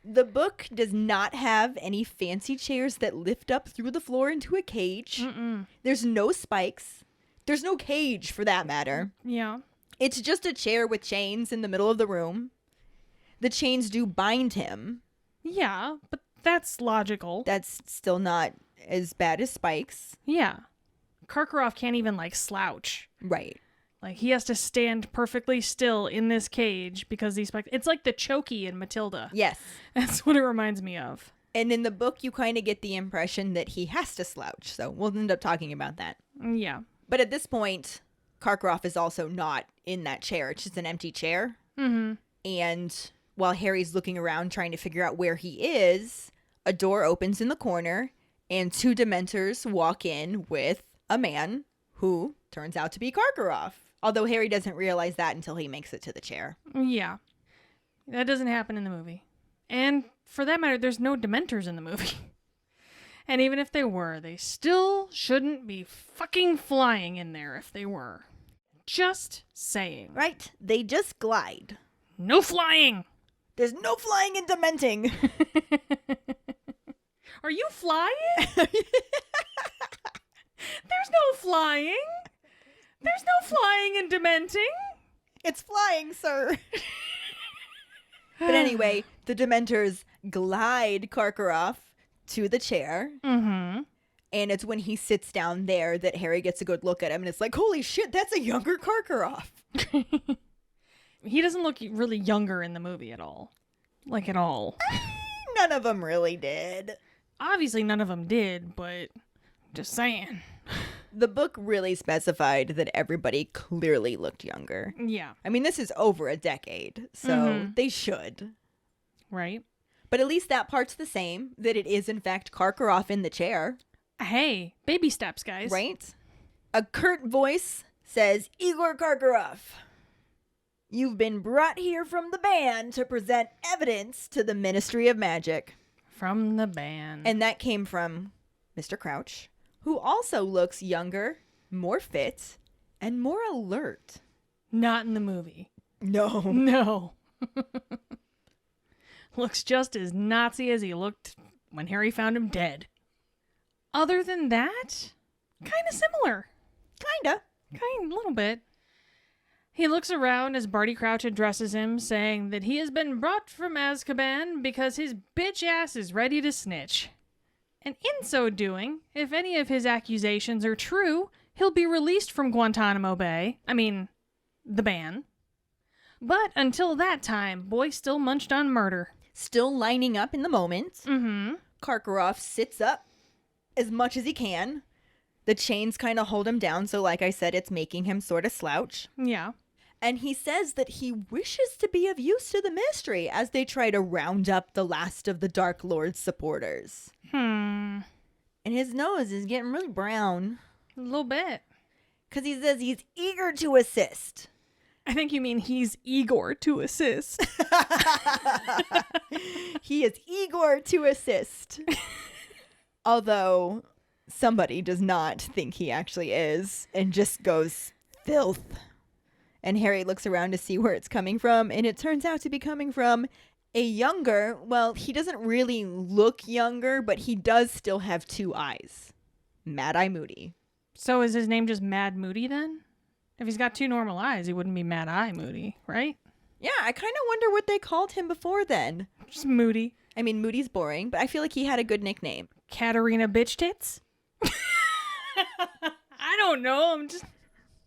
The book does not have any fancy chairs that lift up through the floor into a cage. There's no spikes. There's no cage, for that matter. Yeah. It's just a chair with chains in the middle of the room. The chains do bind him. Yeah, but that's logical. That's still not as bad as spikes. Yeah. Karkaroff can't even, slouch. Right. He has to stand perfectly still in this cage because these spikes... It's like the chokey in Matilda. Yes. That's what it reminds me of. And in the book, you kind of get the impression that he has to slouch. So we'll end up talking about that. Yeah. But at this point, Karkaroff is also not in that chair. It's just an empty chair. Mm-hmm. And while Harry's looking around trying to figure out where he is, a door opens in the corner and two Dementors walk in with a man who turns out to be Karkaroff. Although Harry doesn't realize that until he makes it to the chair. Yeah. That doesn't happen in the movie. And for that matter, there's no Dementors in the movie. And even if they were, they still shouldn't be fucking flying in there if they were. Just saying. Right? They just glide. No flying! There's no flying and dementing. Are you flying? There's no flying. There's no flying and dementing. It's flying, sir. But anyway, the Dementors glide Karkaroff to the chair. Mm-hmm. And it's when he sits down there that Harry gets a good look at him. And it's like, holy shit, that's a younger Karkaroff. He doesn't look really younger in the movie at all. Like, at all. None of them really did. Obviously, none of them did, but just saying. The book really specified that everybody clearly looked younger. Yeah. I mean, this is over a decade, so they should. Right? But at least that part's the same, that it is, in fact, Karkaroff in the chair. Hey, baby steps, guys. Right? A curt voice says, Igor Karkaroff, you've been brought here from the band to present evidence to the Ministry of Magic. From the band. And that came from Mr. Crouch, who also looks younger, more fit, and more alert. Not in the movie. No. No. Looks just as Nazi as he looked when Harry found him dead. Other than that, kind of similar. Kinda. A little bit. He looks around as Barty Crouch addresses him, saying that he has been brought from Azkaban because his bitch ass is ready to snitch. And in so doing, if any of his accusations are true, he'll be released from Guantanamo Bay. I mean, the ban. But until that time, boy still munched on murder. Still lining up in the moment. Mm-hmm. Karkaroff sits up as much as he can. The chains kind of hold him down, so like I said, it's making him sort of slouch. Yeah. And he says that he wishes to be of use to the Ministry as they try to round up the last of the Dark Lord's supporters. And his nose is getting really brown. A little bit. Because he says he's eager to assist. I think you mean he's Igor to assist. He is Igor to assist. Although somebody does not think he actually is and just goes, filth. And Harry looks around to see where it's coming from, and it turns out to be coming from a younger, well, he doesn't really look younger, but he does still have two eyes. Mad-Eye Moody. So is his name just Mad Moody then? If he's got two normal eyes, he wouldn't be Mad-Eye Moody, right? Yeah, I kind of wonder what they called him before then. Just Moody. I mean, Moody's boring, but I feel like he had a good nickname. Katerina Bitch Tits? I don't know. I'm just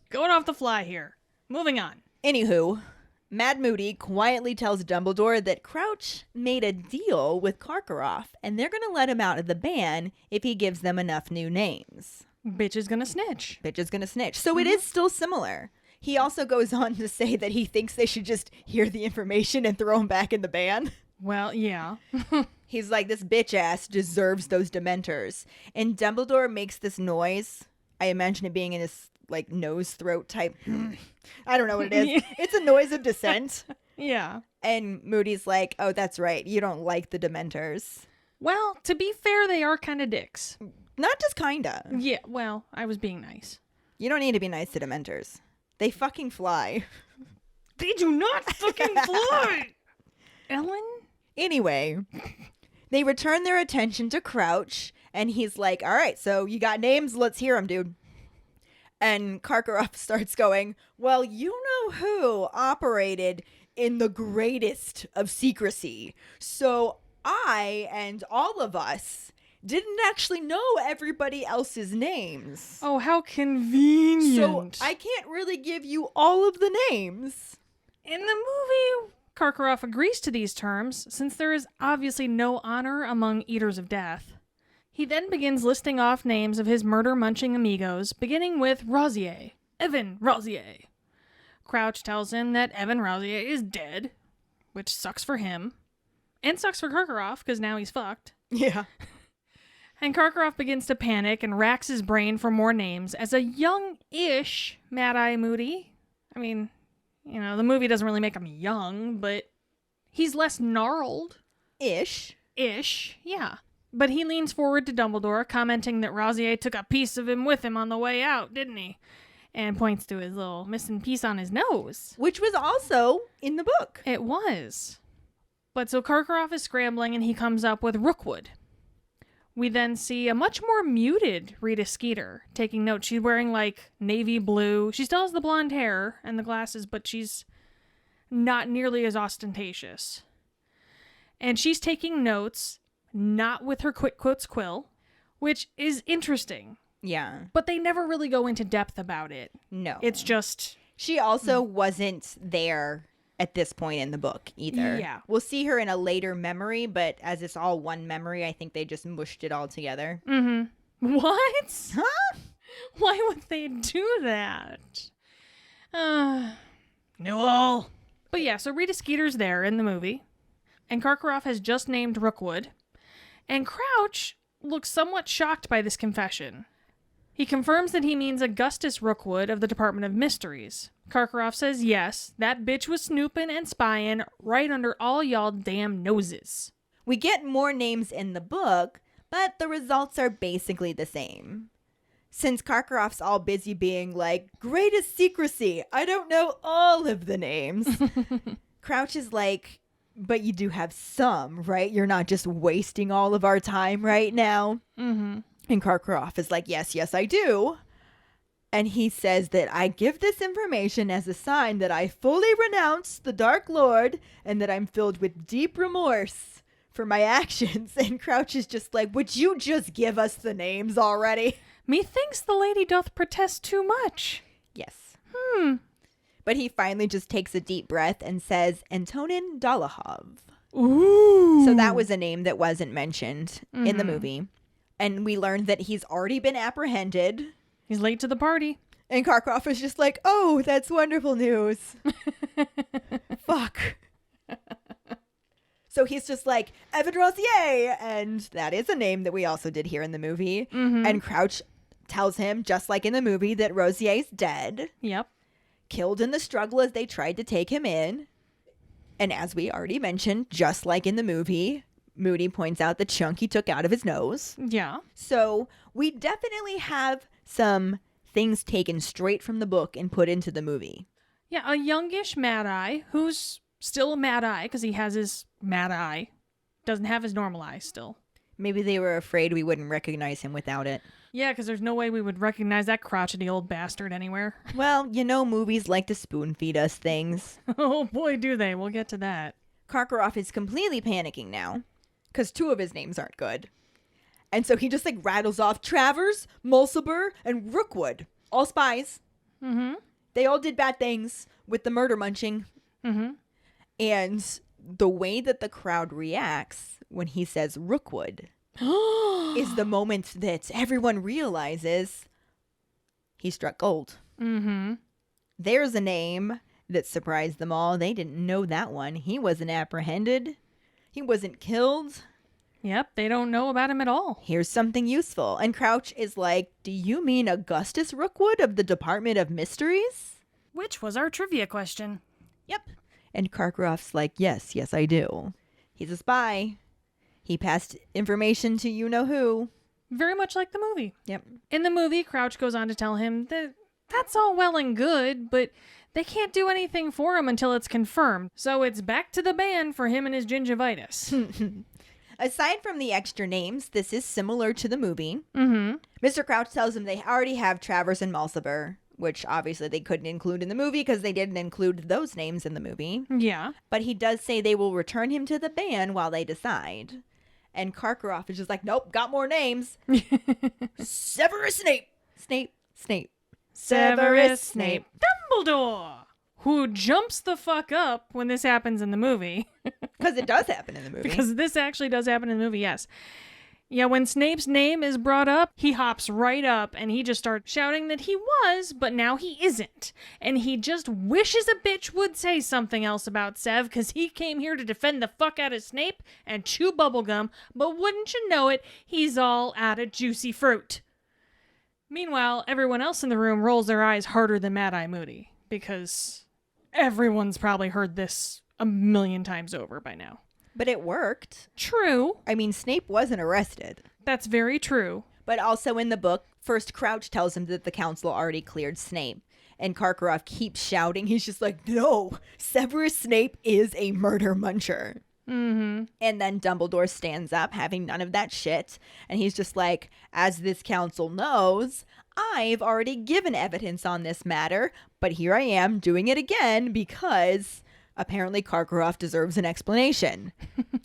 going off the fly here. Moving on. Anywho, Mad Moody quietly tells Dumbledore that Crouch made a deal with Karkaroff, and they're going to let him out of the ban if he gives them enough new names. Bitch is gonna snitch. Bitch is going to snitch. So it is still similar. He also goes on to say that he thinks they should just hear the information and throw him back in the ban. Well, yeah. He's like, this bitch ass deserves those Dementors. And Dumbledore makes this noise. I imagine it being in his like nose throat type. I don't know what it is. It's a noise of dissent. Yeah. And Moody's like, oh, that's right. You don't like the Dementors. Well, to be fair, they are kind of dicks. Not just kinda. Yeah, well, I was being nice. You don't need to be nice to Dementors. They fucking fly. They do not fucking fly! Ellen? Anyway, they return their attention to Crouch, and he's like, all right, so you got names? Let's hear them, dude. And Karkaroff starts going, well, you know who operated in the greatest of secrecy. So I and all of us didn't actually know everybody else's names. Oh, how convenient. So I can't really give you all of the names. In the movie, Karkaroff agrees to these terms, since there is obviously no honor among Eaters of Death. He then begins listing off names of his murder-munching amigos, beginning with Rosier, Evan Rosier. Crouch tells him that Evan Rosier is dead, which sucks for him, and sucks for Karkaroff, because now he's fucked. Yeah. And Karkaroff begins to panic and racks his brain for more names as a young-ish Mad-Eye Moody. I mean, you know, the movie doesn't really make him young, but he's less gnarled. Ish. Ish, yeah. But he leans forward to Dumbledore, commenting that Rosier took a piece of him with him on the way out, didn't he? And points to his little missing piece on his nose. Which was also in the book. It was. But so Karkaroff is scrambling and he comes up with Rookwood. We then see a much more muted Rita Skeeter taking notes. She's wearing like navy blue. She still has the blonde hair and the glasses, but she's not nearly as ostentatious. And she's taking notes, not with her quick quotes quill, which is interesting. Yeah. But they never really go into depth about it. No. It's just... She also wasn't there at this point in the book either. Yeah. We'll see her in a later memory, but as it's all one memory, I think they just mushed it all together. Mm-hmm. What? Huh? Why would they do that? No. But yeah, so Rita Skeeter's there in the movie, and Karkaroff has just named Rookwood, and Crouch looks somewhat shocked by this confession. He confirms that he means Augustus Rookwood of the Department of Mysteries. Karkaroff says yes, that bitch was snooping and spying right under all y'all damn noses. We get more names in the book, but the results are basically the same. Since Karkaroff's all busy being like, greatest secrecy, I don't know all of the names. Crouch is like, but you do have some, right? You're not just wasting all of our time right now. Mm-hmm. And Karkaroff is like, yes, I do. And he says that I give this information as a sign that I fully renounce the Dark Lord and that I'm filled with deep remorse for my actions. And Crouch is just like, would you just give us the names already? Methinks the lady doth protest too much. Yes. Hmm. But he finally just takes a deep breath and says, Antonin Dolohov. Ooh. So that was a name that wasn't mentioned in the movie. And we learned that he's already been apprehended. He's late to the party. And Karkaroff is just like, oh, that's wonderful news. Fuck. So he's just like, Evan Rosier. And that is a name that we also did here in the movie. Mm-hmm. And Crouch tells him, just like in the movie, that Rosier's dead. Yep. Killed in the struggle as they tried to take him in. And as we already mentioned, just like in the movie, Moody points out the chunk he took out of his nose. Yeah. So we definitely have some things taken straight from the book and put into the movie. Yeah, a youngish Mad Eye, who's still a Mad Eye because he has his Mad Eye. Doesn't have his normal eye still. Maybe they were afraid we wouldn't recognize him without it. Yeah, because there's no way we would recognize that crotchety old bastard anywhere. Well, you know, movies like to spoon feed us things. Oh boy, do they. We'll get to that. Karkaroff is completely panicking now because 2 of his names aren't good. And so he just like rattles off Travers, Mulciber, and Rookwood. All spies. Mm-hmm. They all did bad things with the murder munching. Mm-hmm. And the way that the crowd reacts when he says Rookwood is the moment that everyone realizes he struck gold. Mm-hmm. There's a name that surprised them all. They didn't know that one. He wasn't apprehended. He wasn't killed. Yep, they don't know about him at all. Here's something useful. And Crouch is like, do you mean Augustus Rookwood of the Department of Mysteries? Which was our trivia question. Yep. And Karkaroff's like, yes, I do. He's a spy. He passed information to you-know-who. Very much like the movie. Yep. In the movie, Crouch goes on to tell him that that's all well and good, but they can't do anything for him until it's confirmed. So it's back to the ban for him and his gingivitis. Aside from the extra names, this is similar to the movie. Mm-hmm. Mr. Crouch tells him they already have Travers and Mulciber, which obviously they couldn't include in the movie because they didn't include those names in the movie. Yeah. But he does say they will return him to the ban while they decide. And Karkaroff is just like, nope, got more names. Severus Snape. Snape. Severus Snape. Dumbledore! Who jumps the fuck up when this happens in the movie. Because it does happen in the movie. Because this actually does happen in the movie, yes. Yeah, when Snape's name is brought up, he hops right up and he just starts shouting that he was, but now he isn't. And he just wishes a bitch would say something else about Sev, because he came here to defend the fuck out of Snape and chew bubblegum, but wouldn't you know it, he's all out of juicy fruit. Meanwhile, everyone else in the room rolls their eyes harder than Mad Eye Moody, because everyone's probably heard this a million times over by now. But it worked. True. I mean, Snape wasn't arrested. That's very true. But also in the book, first Crouch tells him that the council already cleared Snape. And Karkaroff keeps shouting. He's just like, no, Severus Snape is a murder muncher. Mm-hmm. And then Dumbledore stands up, having none of that shit. And he's just like, as this council knows, I've already given evidence on this matter. But here I am doing it again because apparently Karkaroff deserves an explanation.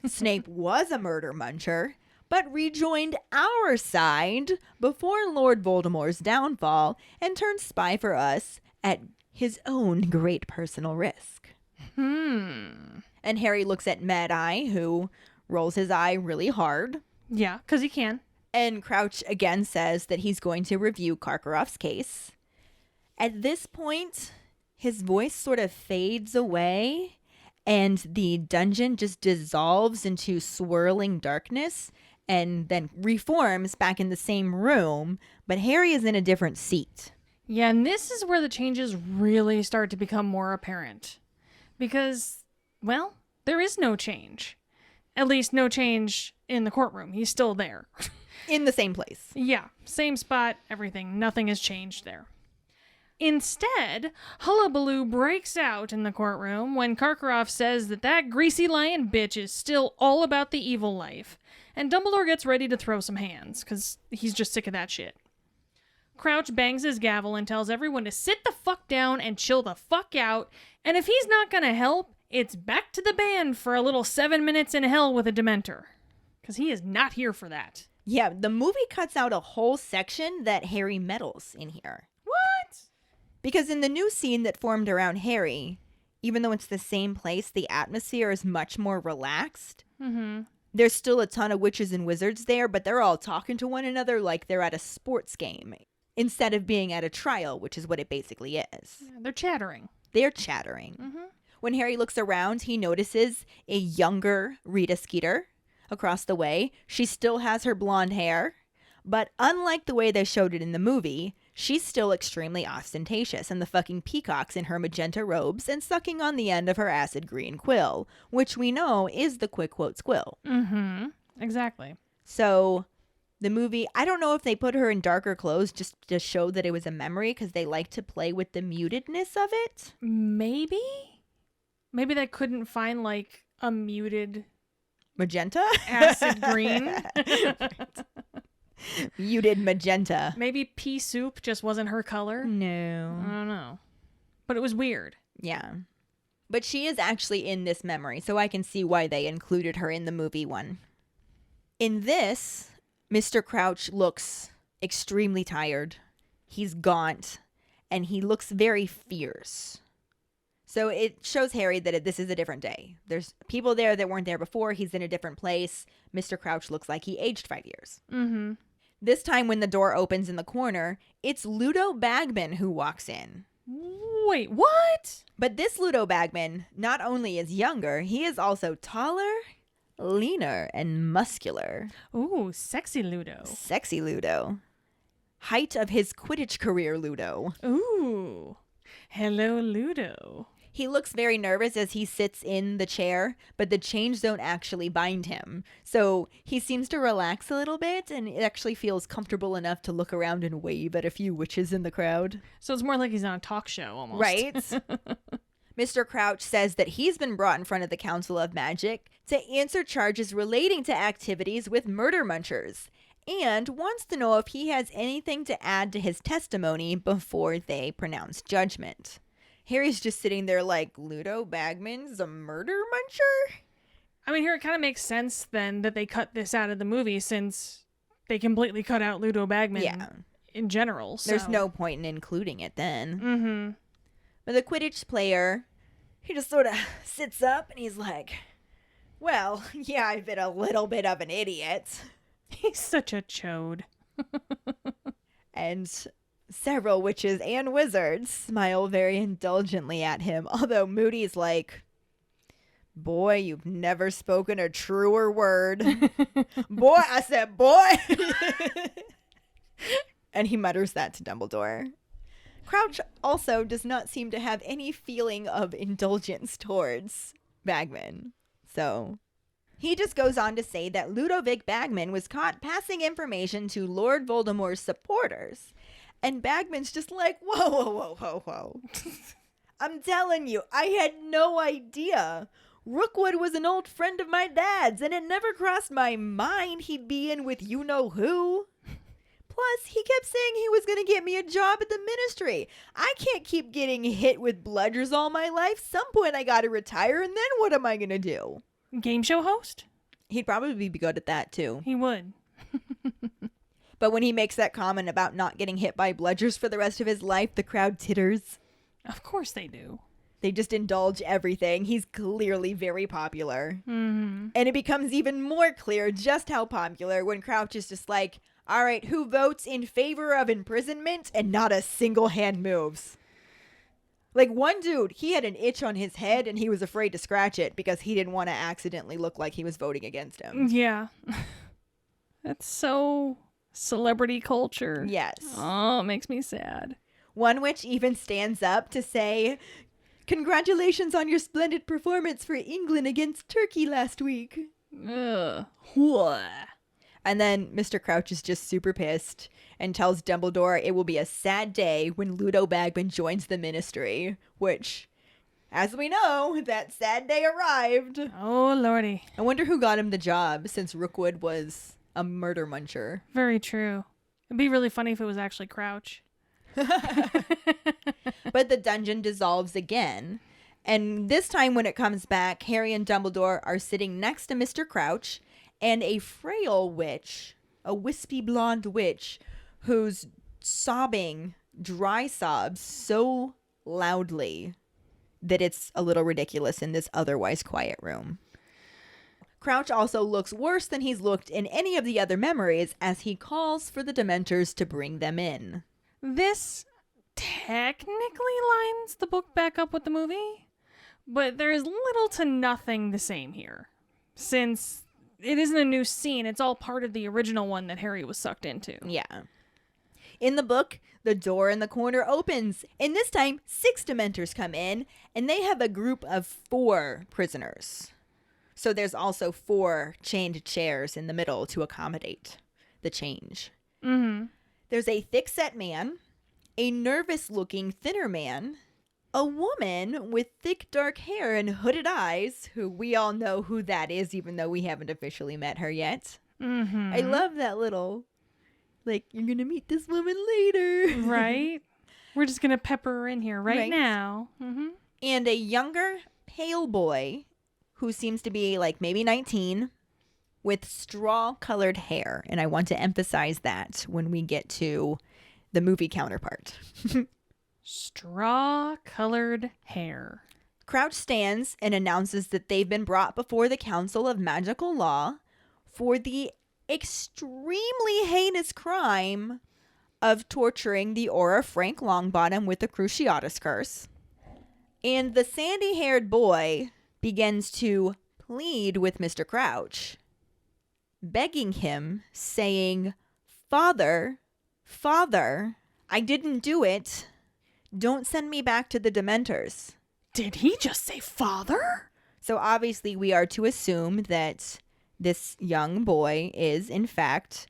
Snape was a murder muncher, but rejoined our side before Lord Voldemort's downfall and turned spy for us at his own great personal risk. And Harry looks at Mad Eye, who rolls his eye really hard. Yeah, because he can. And Crouch again says that he's going to review Karkaroff's case. At this point, his voice sort of fades away and the dungeon just dissolves into swirling darkness and then reforms back in the same room, but Harry is in a different seat. Yeah, and this is where the changes really start to become more apparent. Because, well, there is no change. At least no change in the courtroom. He's still there. In the same place. Yeah, same spot, everything. Nothing has changed there. Instead, hullabaloo breaks out in the courtroom when Karkaroff says that greasy lion bitch is still all about the evil life, and Dumbledore gets ready to throw some hands, because he's just sick of that shit. Crouch bangs his gavel and tells everyone to sit the fuck down and chill the fuck out, and if he's not gonna help, it's back to the band for a little 7 minutes in hell with a Dementor. Because he is not here for that. Yeah, the movie cuts out a whole section that Harry meddles in here. What? Because in the new scene that formed around Harry, even though it's the same place, the atmosphere is much more relaxed. Mm-hmm. There's still a ton of witches and wizards there, but they're all talking to one another like they're at a sports game instead of being at a trial, which is what it basically is. Yeah, they're chattering. They're chattering. Mm-hmm. When Harry looks around, he notices a younger Rita Skeeter across the way. She still has her blonde hair, but unlike the way they showed it in the movie, she's still extremely ostentatious and the fucking peacocks in her magenta robes and sucking on the end of her acid green quill, which we know is the quick quotes quill. Mm-hmm. Exactly. So the movie, I don't know if they put her in darker clothes just to show that it was a memory because they like to play with the mutedness of it. Maybe? Maybe they couldn't find, like, a muted Magenta? acid green. Muted magenta. Maybe pea soup just wasn't her color. No. I don't know. But it was weird. Yeah. But she is actually in this memory, so I can see why they included her in the movie one. In this, Mr. Crouch looks extremely tired. He's gaunt, and he looks very fierce. So it shows Harry that this is a different day. There's people there that weren't there before. He's in a different place. Mr. Crouch looks like he aged 5 years. Mm-hmm. This time when the door opens in the corner, it's Ludo Bagman who walks in. Wait, what? But this Ludo Bagman not only is younger, he is also taller, leaner, and muscular. Ooh, sexy Ludo. Sexy Ludo. Height of his Quidditch career Ludo. Ooh. Hello, Ludo. He looks very nervous as he sits in the chair, but the chains don't actually bind him. So he seems to relax a little bit, and it actually feels comfortable enough to look around and wave at a few witches in the crowd. So it's more like he's on a talk show almost. Right? Mr. Crouch says that he's been brought in front of the Council of Magic to answer charges relating to activities with murder munchers, and wants to know if he has anything to add to his testimony before they pronounce judgment. Harry's just sitting there like, Ludo Bagman's a murder muncher? I mean, here it kind of makes sense then that they cut this out of the movie since they completely cut out Ludo Bagman in general. So. There's no point in including it then. Mm-hmm. But the Quidditch player, he just sort of sits up and he's like, well, yeah, I've been a little bit of an idiot. He's such a chode. And several witches and wizards smile very indulgently at him, although Moody's like, boy, you've never spoken a truer word. Boy, I said, boy. And he mutters that to Dumbledore. Crouch also does not seem to have any feeling of indulgence towards Bagman. So He just goes on to say that Ludovic Bagman was caught passing information to Lord Voldemort's supporters. And Bagman's just like, whoa, whoa, whoa, whoa, whoa. I'm telling you, I had no idea. Rookwood was an old friend of my dad's, and it never crossed my mind he'd be in with you-know-who. Plus, he kept saying he was going to get me a job at the ministry. I can't keep getting hit with bludgers all my life. Some point I got to retire, and then what am I going to do? Game show host? He'd probably be good at that, too. He would. But when he makes that comment about not getting hit by bludgers for the rest of his life, the crowd titters. Of course they do. They just indulge everything. He's clearly very popular. Mm-hmm. And it becomes even more clear just how popular when Crouch is just like, all right, who votes in favor of imprisonment? And not a single hand moves. Like one dude, he had an itch on his head and he was afraid to scratch it because he didn't want to accidentally look like he was voting against him. Yeah. That's so celebrity culture. Yes. Oh, it makes me sad. One which even stands up to say, congratulations on your splendid performance for England against Turkey last week. Ugh. And then Mr. Crouch is just super pissed and tells Dumbledore it will be a sad day when Ludo Bagman joins the ministry, which, as we know, that sad day arrived. Oh, lordy. I wonder who got him the job since Rookwood was a murder muncher. Very true. It'd be really funny if it was actually Crouch. But the dungeon dissolves again. And this time when it comes back, Harry and Dumbledore are sitting next to Mr. Crouch and a frail witch, a wispy blonde witch, who's sobbing dry sobs so loudly that it's a little ridiculous in this otherwise quiet room. Crouch also looks worse than he's looked in any of the other memories as he calls for the Dementors to bring them in. This technically lines the book back up with the movie, but there's little to nothing the same here. Since it isn't a new scene, it's all part of the original one that Harry was sucked into. Yeah. In the book, the door in the corner opens, and this time 6 Dementors come in, and they have a group of 4 prisoners. So there's also 4 chained chairs in the middle to accommodate the change. Mm-hmm. There's a thick-set man, a nervous-looking thinner man, a woman with thick dark hair and hooded eyes, who we all know who that is, even though we haven't officially met her yet. Mm-hmm. I love that little, like, you're gonna meet this woman later. Right? We're just gonna pepper her in here right now. Mm-hmm. And a younger, pale boy who seems to be like maybe 19 with straw-colored hair. And I want to emphasize that when we get to the movie counterpart. Straw-colored hair. Crouch stands and announces that they've been brought before the Council of Magical Law for the extremely heinous crime of torturing the Auror Frank Longbottom with the Cruciatus Curse. And the sandy-haired boy begins to plead with Mr. Crouch, begging him, saying, Father, Father, I didn't do it. Don't send me back to the Dementors. Did he just say father? So obviously we are to assume that this young boy is, in fact,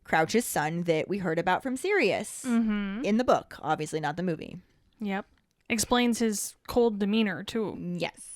Crouch's son that we heard about from Sirius in the book. Obviously not the movie. Yep. Explains his cold demeanor, too. Yes.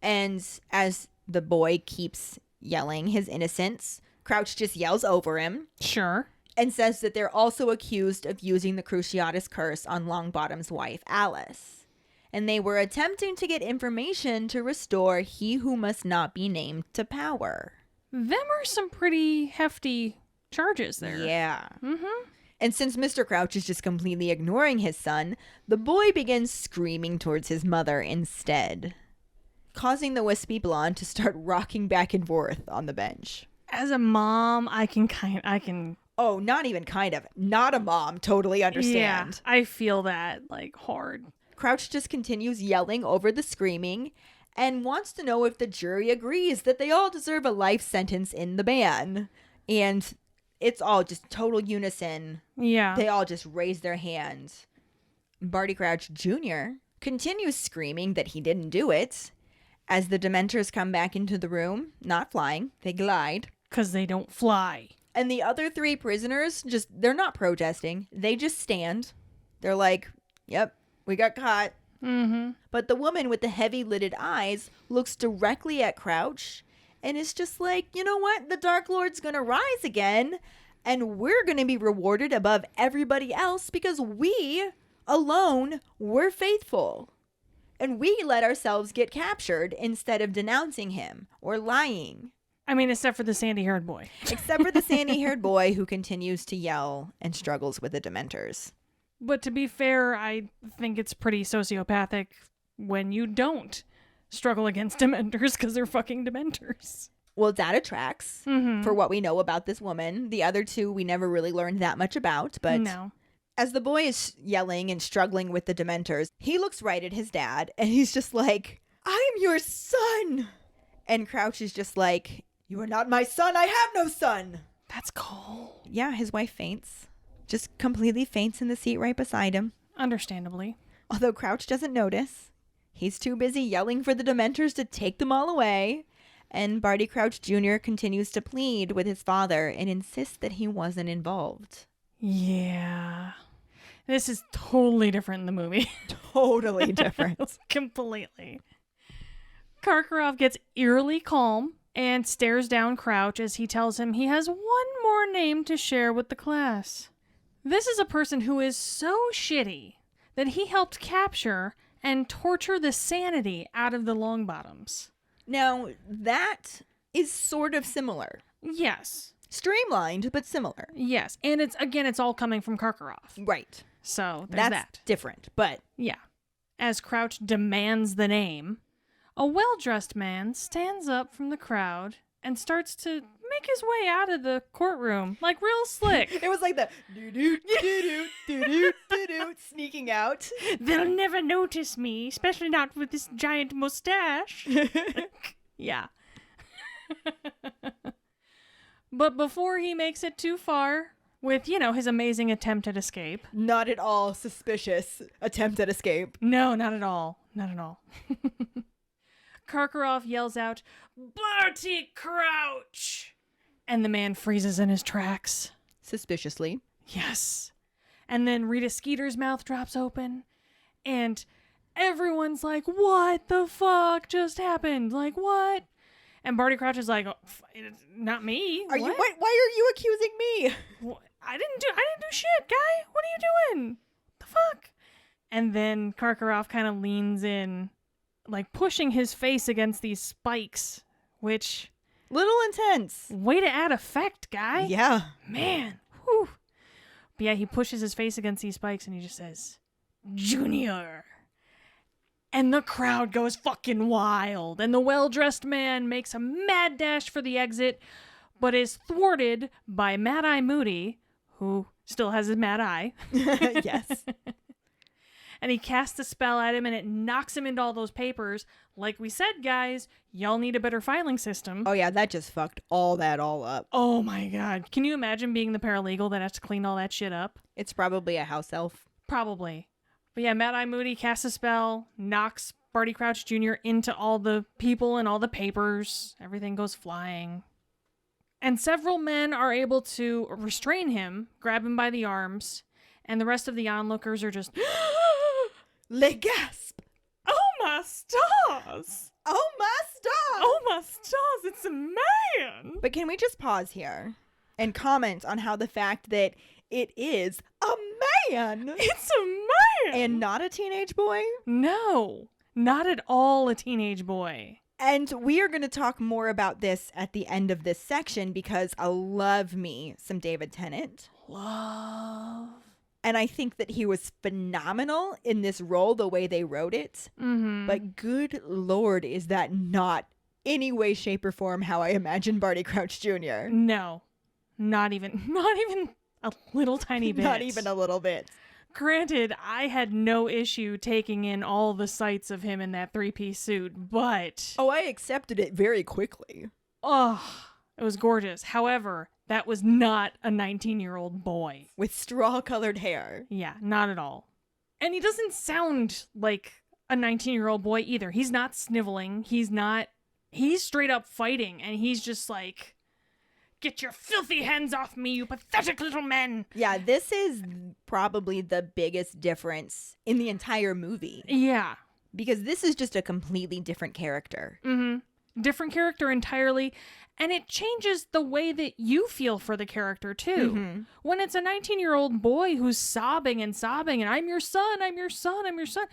And as the boy keeps yelling his innocence, Crouch just yells over him. Sure. And says that they're also accused of using the Cruciatus Curse on Longbottom's wife, Alice. And they were attempting to get information to restore he who must not be named to power. Them are some pretty hefty charges there. Yeah. Mm-hmm. And since Mr. Crouch is just completely ignoring his son, the boy begins screaming towards his mother instead, causing the wispy blonde to start rocking back and forth on the bench. As a mom, I can Oh, not even kind of. Not a mom. Totally understand. Yeah, I feel that, like, hard. Crouch just continues yelling over the screaming and wants to know if the jury agrees that they all deserve a life sentence in the ban. And it's all just total unison. Yeah. They all just raise their hands. Barty Crouch Jr. continues screaming that he didn't do it. As the Dementors come back into the room, not flying, they glide. 'Cause they don't fly. And the other 3 prisoners, they're not protesting. They just stand. They're like, yep, we got caught. Mm-hmm. But the woman with the heavy lidded eyes looks directly at Crouch and is just like, you know what? The Dark Lord's going to rise again. And we're going to be rewarded above everybody else because we alone were faithful. And we let ourselves get captured instead of denouncing him or lying. I mean, except for the sandy-haired boy. Except for the sandy-haired boy who continues to yell and struggles with the Dementors. But to be fair, I think it's pretty sociopathic when you don't struggle against Dementors because they're fucking Dementors. Well, that tracks Mm-hmm. for what we know about this woman. The other 2 we never really learned that much about. But No. as the boy is yelling and struggling with the Dementors, he looks right at his dad and he's just like, I'm your son. And Crouch is just like, you are not my son. I have no son. That's cold. Yeah, his wife faints. Just completely faints in the seat right beside him. Understandably. Although Crouch doesn't notice. He's too busy yelling for the Dementors to take them all away. And Barty Crouch Jr. continues to plead with his father and insists that he wasn't involved. Yeah. This is totally different in the movie. Totally different. Completely. Karkaroff gets eerily calm and stares down Crouch as he tells him he has one more name to share with the class. This is a person who is so shitty that he helped capture and torture the sanity out of the Longbottoms. Now, that is sort of similar. Yes. Streamlined, but similar. Yes. And it's all coming from Karkaroff. Right. So there's That's that. different, but Yeah. As Crouch demands the name, a well-dressed man stands up from the crowd and starts to make his way out of the courtroom, like real slick. it was like the doo-doo, doo-doo, doo-doo, doo-doo, sneaking out. They'll never notice me, especially not with this giant mustache. Yeah. But before he makes it too far, with, his amazing attempt at escape. Not at all suspicious attempt at escape. No, not at all. Not at all. Karkaroff yells out, "Barty Crouch!" And the man freezes in his tracks. Suspiciously. Yes. And then Rita Skeeter's mouth drops open, and everyone's like, what the fuck just happened? Like, what? And Barty Crouch is like, it's not me. Why What? are you accusing me? What? I didn't do shit, guy. What are you doing? The fuck? And then Karkaroff kind of leans in, like pushing his face against these spikes, which... Little intense. Way to add effect, guy. Yeah. Man. Whew. But yeah, he pushes his face against these spikes and he just says, Junior. And the crowd goes fucking wild. And the well-dressed man makes a mad dash for the exit, but is thwarted by Mad Eye Moody, who still has his mad eye. Yes. And he casts a spell at him and it knocks him into all those papers. Like we said, guys, y'all need a better filing system. Oh yeah, that just fucked all up. Oh my god. Can you imagine being the paralegal that has to clean all that shit up? It's probably a house elf. Probably. But yeah, Mad Eye Moody casts a spell, knocks Barty Crouch Jr. into all the people and all the papers. Everything goes flying. And several men are able to restrain him, grab him by the arms, and the rest of the onlookers are just... Le gasp! Oh my stars! Oh my stars! Oh my stars, it's a man! But can we just pause here and comment on how the fact that it is a man It's a man! and not a teenage boy? No, not at all a teenage boy. And we are going to talk more about this at the end of this section because I love me some David Tennant. Love. And I think that he was phenomenal in this role, the way they wrote it. Mm-hmm. But good Lord, is that not any way, shape, or form how I imagine Barty Crouch Jr. No, not even a little tiny bit. Not even a little bit. Granted, I had no issue taking in all the sights of him in that three-piece suit, but... Oh, I accepted it very quickly. Oh, it was gorgeous. However, that was not a 19-year-old boy. With straw-colored hair. Yeah, not at all. And he doesn't sound like a 19-year-old boy either. He's not sniveling. He's straight up fighting, and he's just like, get your filthy hands off me, you pathetic little men. Yeah, this is probably the biggest difference in the entire movie. Yeah. Because this is just a completely different character. Mm-hmm. Different character entirely. And it changes the way that you feel for the character, too. Mm-hmm. When it's a 19-year-old boy who's sobbing, and I'm your son, I'm your son, I'm your son,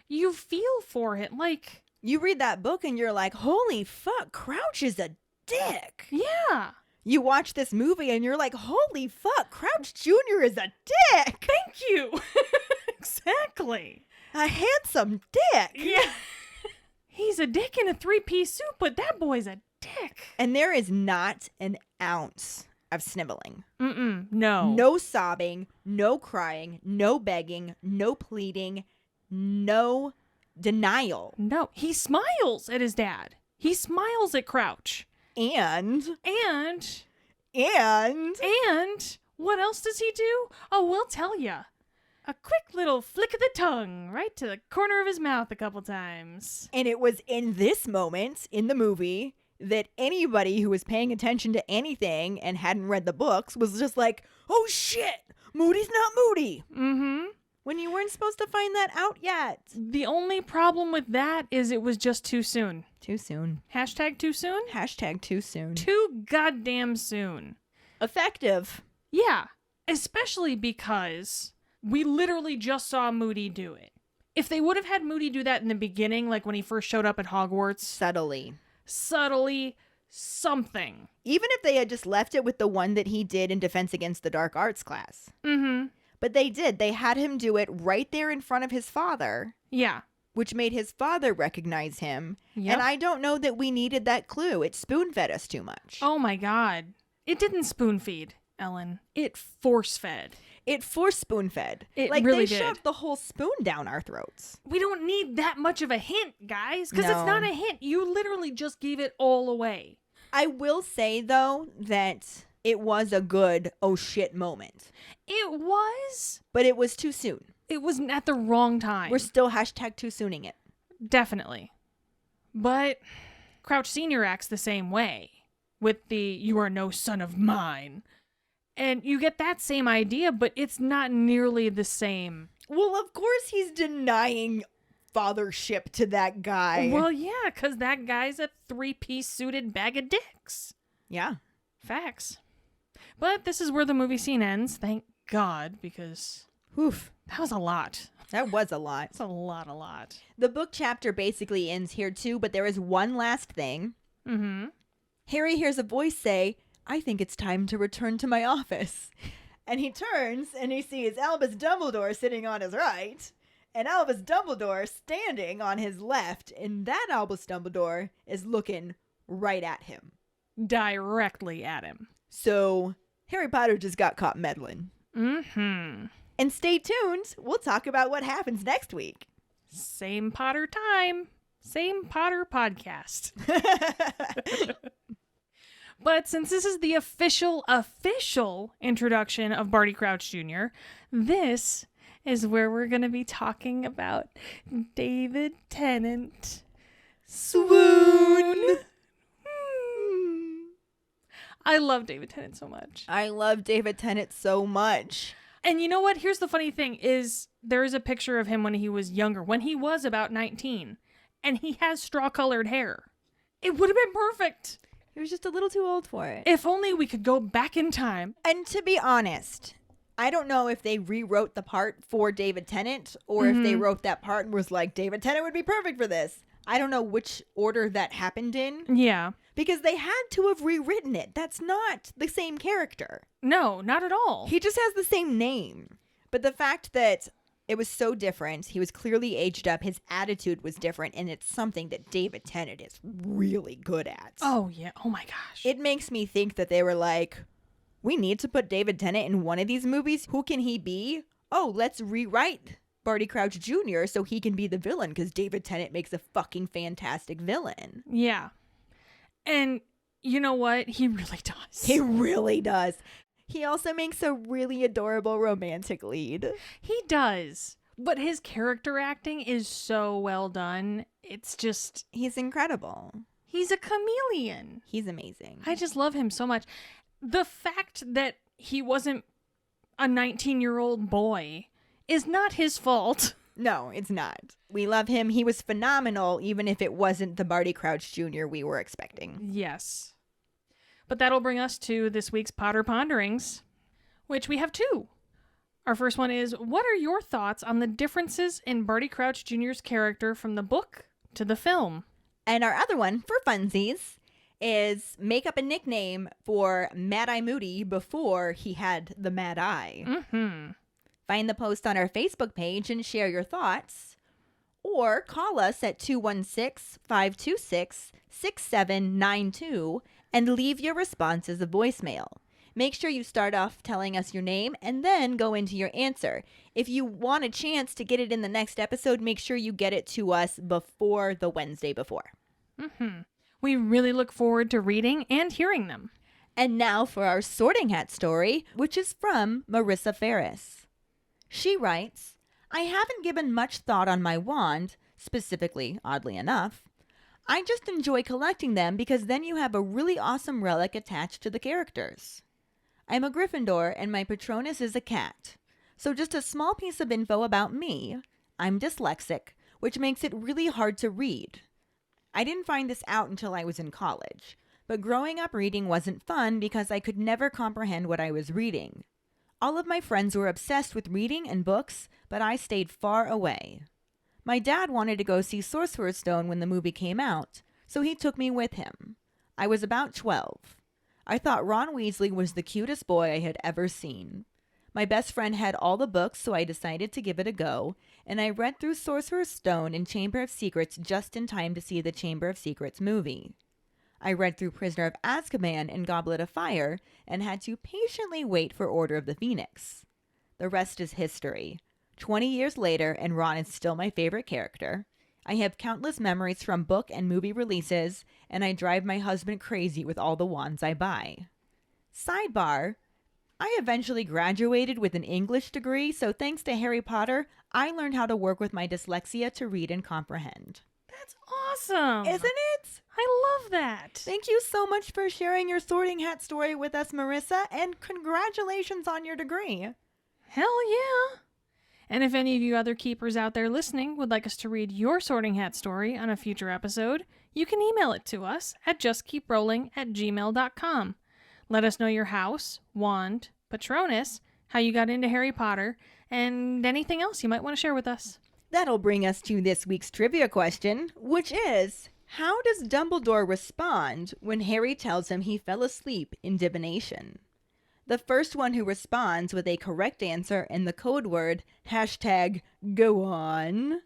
you feel for it. Like, you read that book and you're like, holy fuck, Crouch is a dick. yeah. You watch this movie and you're like, holy fuck, Crouch Jr. is a dick. Thank you. Exactly. A handsome dick. Yeah. He's a dick in a 3-piece suit, but that boy's a dick. And there is not an ounce of sniveling. No. No sobbing, no crying, no begging, no pleading, no denial. No. He smiles at his dad. He smiles at Crouch. And what else does he do? Oh, we'll tell ya. A quick little flick of the tongue right to the corner of his mouth a couple times. And it was in this moment in the movie that anybody who was paying attention to anything and hadn't read the books was just like, oh shit, Moody's not Moody. Mm-hmm. When you weren't supposed to find that out yet. The only problem with that is it was just too soon. Too soon. Hashtag too soon? Hashtag too soon. Too goddamn soon. Effective. Yeah, especially because we literally just saw Moody do it. If they would have had Moody do that in the beginning, like when he first showed up at Hogwarts. Subtly, something. Even if they had just left it with the one that he did in Defense Against the Dark Arts class. Mm-hmm. But they did. They had him do it right there in front of his father. Yeah. Which made his father recognize him. Yep. And I don't know that we needed that clue. It spoon-fed us too much. Oh my God. It didn't spoon feed, Ellen. It force fed. It force spoon-fed. It like really they did. shoved the whole spoon down our throats. We don't need that much of a hint, guys, because it's No. not a hint. You literally just gave it all away. I will say, though, that it was a good oh shit moment. It was. But it was too soon. It was at the wrong time. We're still hashtag too sooning it. Definitely. But Crouch Sr. acts the same way with the you are no son of mine. And you get that same idea, but it's not nearly the same. Well, of course he's denying fathership to that guy. Well, yeah, because that guy's a 3-piece suited bag of dicks. Yeah. Facts. But this is where the movie scene ends, thank God, because Oof. that was a lot. That was a lot. It's a lot. The book chapter basically ends here too, but there is one last thing. Mm-hmm. Harry hears a voice say, I think it's time to return to my office. And he turns and he sees Albus Dumbledore sitting on his right and Albus Dumbledore standing on his left. And that Albus Dumbledore is looking right at him. Directly at him. So Harry Potter just got caught meddling. Mm-hmm. And stay tuned. We'll talk about what happens next week. Same Potter time. Same Potter podcast. But since this is the official introduction of Barty Crouch Jr., this is where we're going to be talking about David Tennant. Swoon! I love David Tennant so much. I love David Tennant so much. And you know what? Here's the funny thing is there is a picture of him when he was younger, when he was about 19, and he has straw-colored hair. It would have been perfect. He was just a little too old for it. If only we could go back in time. And to be honest, I don't know if they rewrote the part for David Tennant or if they wrote that part and was like, David Tennant would be perfect for this. I don't know which order that happened in. Yeah. Because they had to have rewritten it. That's not the same character. No, not at all. He just has the same name. But the fact that it was so different, he was clearly aged up, his attitude was different, and it's something that David Tennant is really good at. Oh, yeah. Oh, my gosh. It makes me think that they were like, we need to put David Tennant in one of these movies. Who can he be? Oh, let's rewrite Barty Crouch Jr. so he can be the villain, because David Tennant makes a fucking fantastic villain. Yeah. And you know what? He really does. He really does. He also makes a really adorable romantic lead. He does. But his character acting is so well done. It's just, He's incredible. he's a chameleon. He's amazing. I just love him so much. The fact that he wasn't a 19-year-old boy is not his fault. No, it's not. We love him. He was phenomenal, even if it wasn't the Barty Crouch Jr. we were expecting. Yes. But that'll bring us to this week's Potter Ponderings, which we have two. Our first one is, what are your thoughts on the differences in Barty Crouch Jr.'s character from the book to the film? And our other one, for funsies, is make up a nickname for Mad Eye Moody before he had the Mad Eye. Mm-hmm. Find the post on our Facebook page and share your thoughts. Or call us at 216-526-6792 and leave your response as a voicemail. Make sure you start off telling us your name and then go into your answer. If you want a chance to get it in the next episode, make sure you get it to us before the Wednesday before. Mm-hmm. We really look forward to reading and hearing them. And now for our Sorting Hat story, which is from Marissa Ferris. She writes, I haven't given much thought on my wand, specifically, oddly enough. I just enjoy collecting them because then you have a really awesome relic attached to the characters. I'm a Gryffindor and my Patronus is a cat. So just a small piece of info about me. I'm dyslexic, which makes it really hard to read. I didn't find this out until I was in college, but growing up reading wasn't fun because I could never comprehend what I was reading. All of my friends were obsessed with reading and books, but I stayed far away. My dad wanted to go see Sorcerer's Stone when the movie came out, so he took me with him. I was about 12. I thought Ron Weasley was the cutest boy I had ever seen. My best friend had all the books, so I decided to give it a go, and I read through Sorcerer's Stone and Chamber of Secrets just in time to see the Chamber of Secrets movie. I read through Prisoner of Azkaban and Goblet of Fire and had to patiently wait for Order of the Phoenix. The rest is history. 20 years later, and Ron is still my favorite character. I have countless memories from book and movie releases, and I drive my husband crazy with all the wands I buy. Sidebar, I eventually graduated with an English degree, so thanks to Harry Potter, I learned how to work with my dyslexia to read and comprehend. That's awesome. Isn't it? I love that. Thank you so much for sharing your Sorting Hat story with us, Marissa, and congratulations on your degree. Hell yeah. And if any of you other keepers out there listening would like us to read your Sorting Hat story on a future episode, you can email it to us at justkeeprolling@gmail.com. Let us know your house, wand, Patronus, how you got into Harry Potter, and anything else you might want to share with us. That'll bring us to this week's trivia question, which is, how does Dumbledore respond when Harry tells him he fell asleep in divination? The first one who responds with a correct answer and the code word #GoOn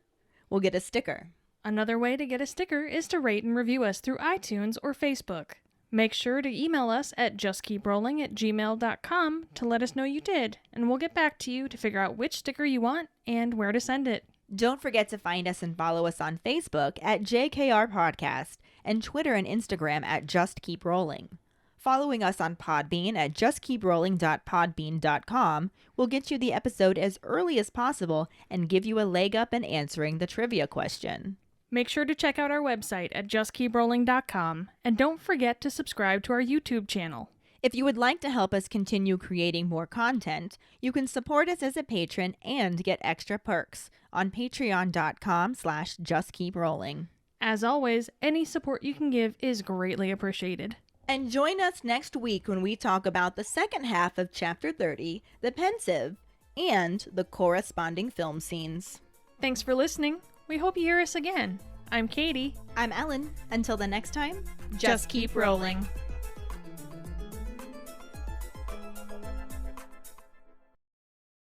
will get a sticker. Another way to get a sticker is to rate and review us through iTunes or Facebook. Make sure to email us at justkeeprolling@gmail.com to let us know you did, and we'll get back to you to figure out which sticker you want and where to send it. Don't forget to find us and follow us on Facebook at JKR Podcast and Twitter and Instagram at Just Keep Rolling. Following us on Podbean at justkeeprolling.podbean.com will get you the episode as early as possible and give you a leg up in answering the trivia question. Make sure to check out our website at justkeeprolling.com, and don't forget to subscribe to our YouTube channel. If you would like to help us continue creating more content, you can support us as a patron and get extra perks on patreon.com/justkeeprolling. As always, any support you can give is greatly appreciated. And join us next week when we talk about the second half of Chapter 30, the Pensieve, and the corresponding film scenes. Thanks for listening. We hope you hear us again. I'm Kayde. I'm Ellen. Until the next time, Just keep rolling.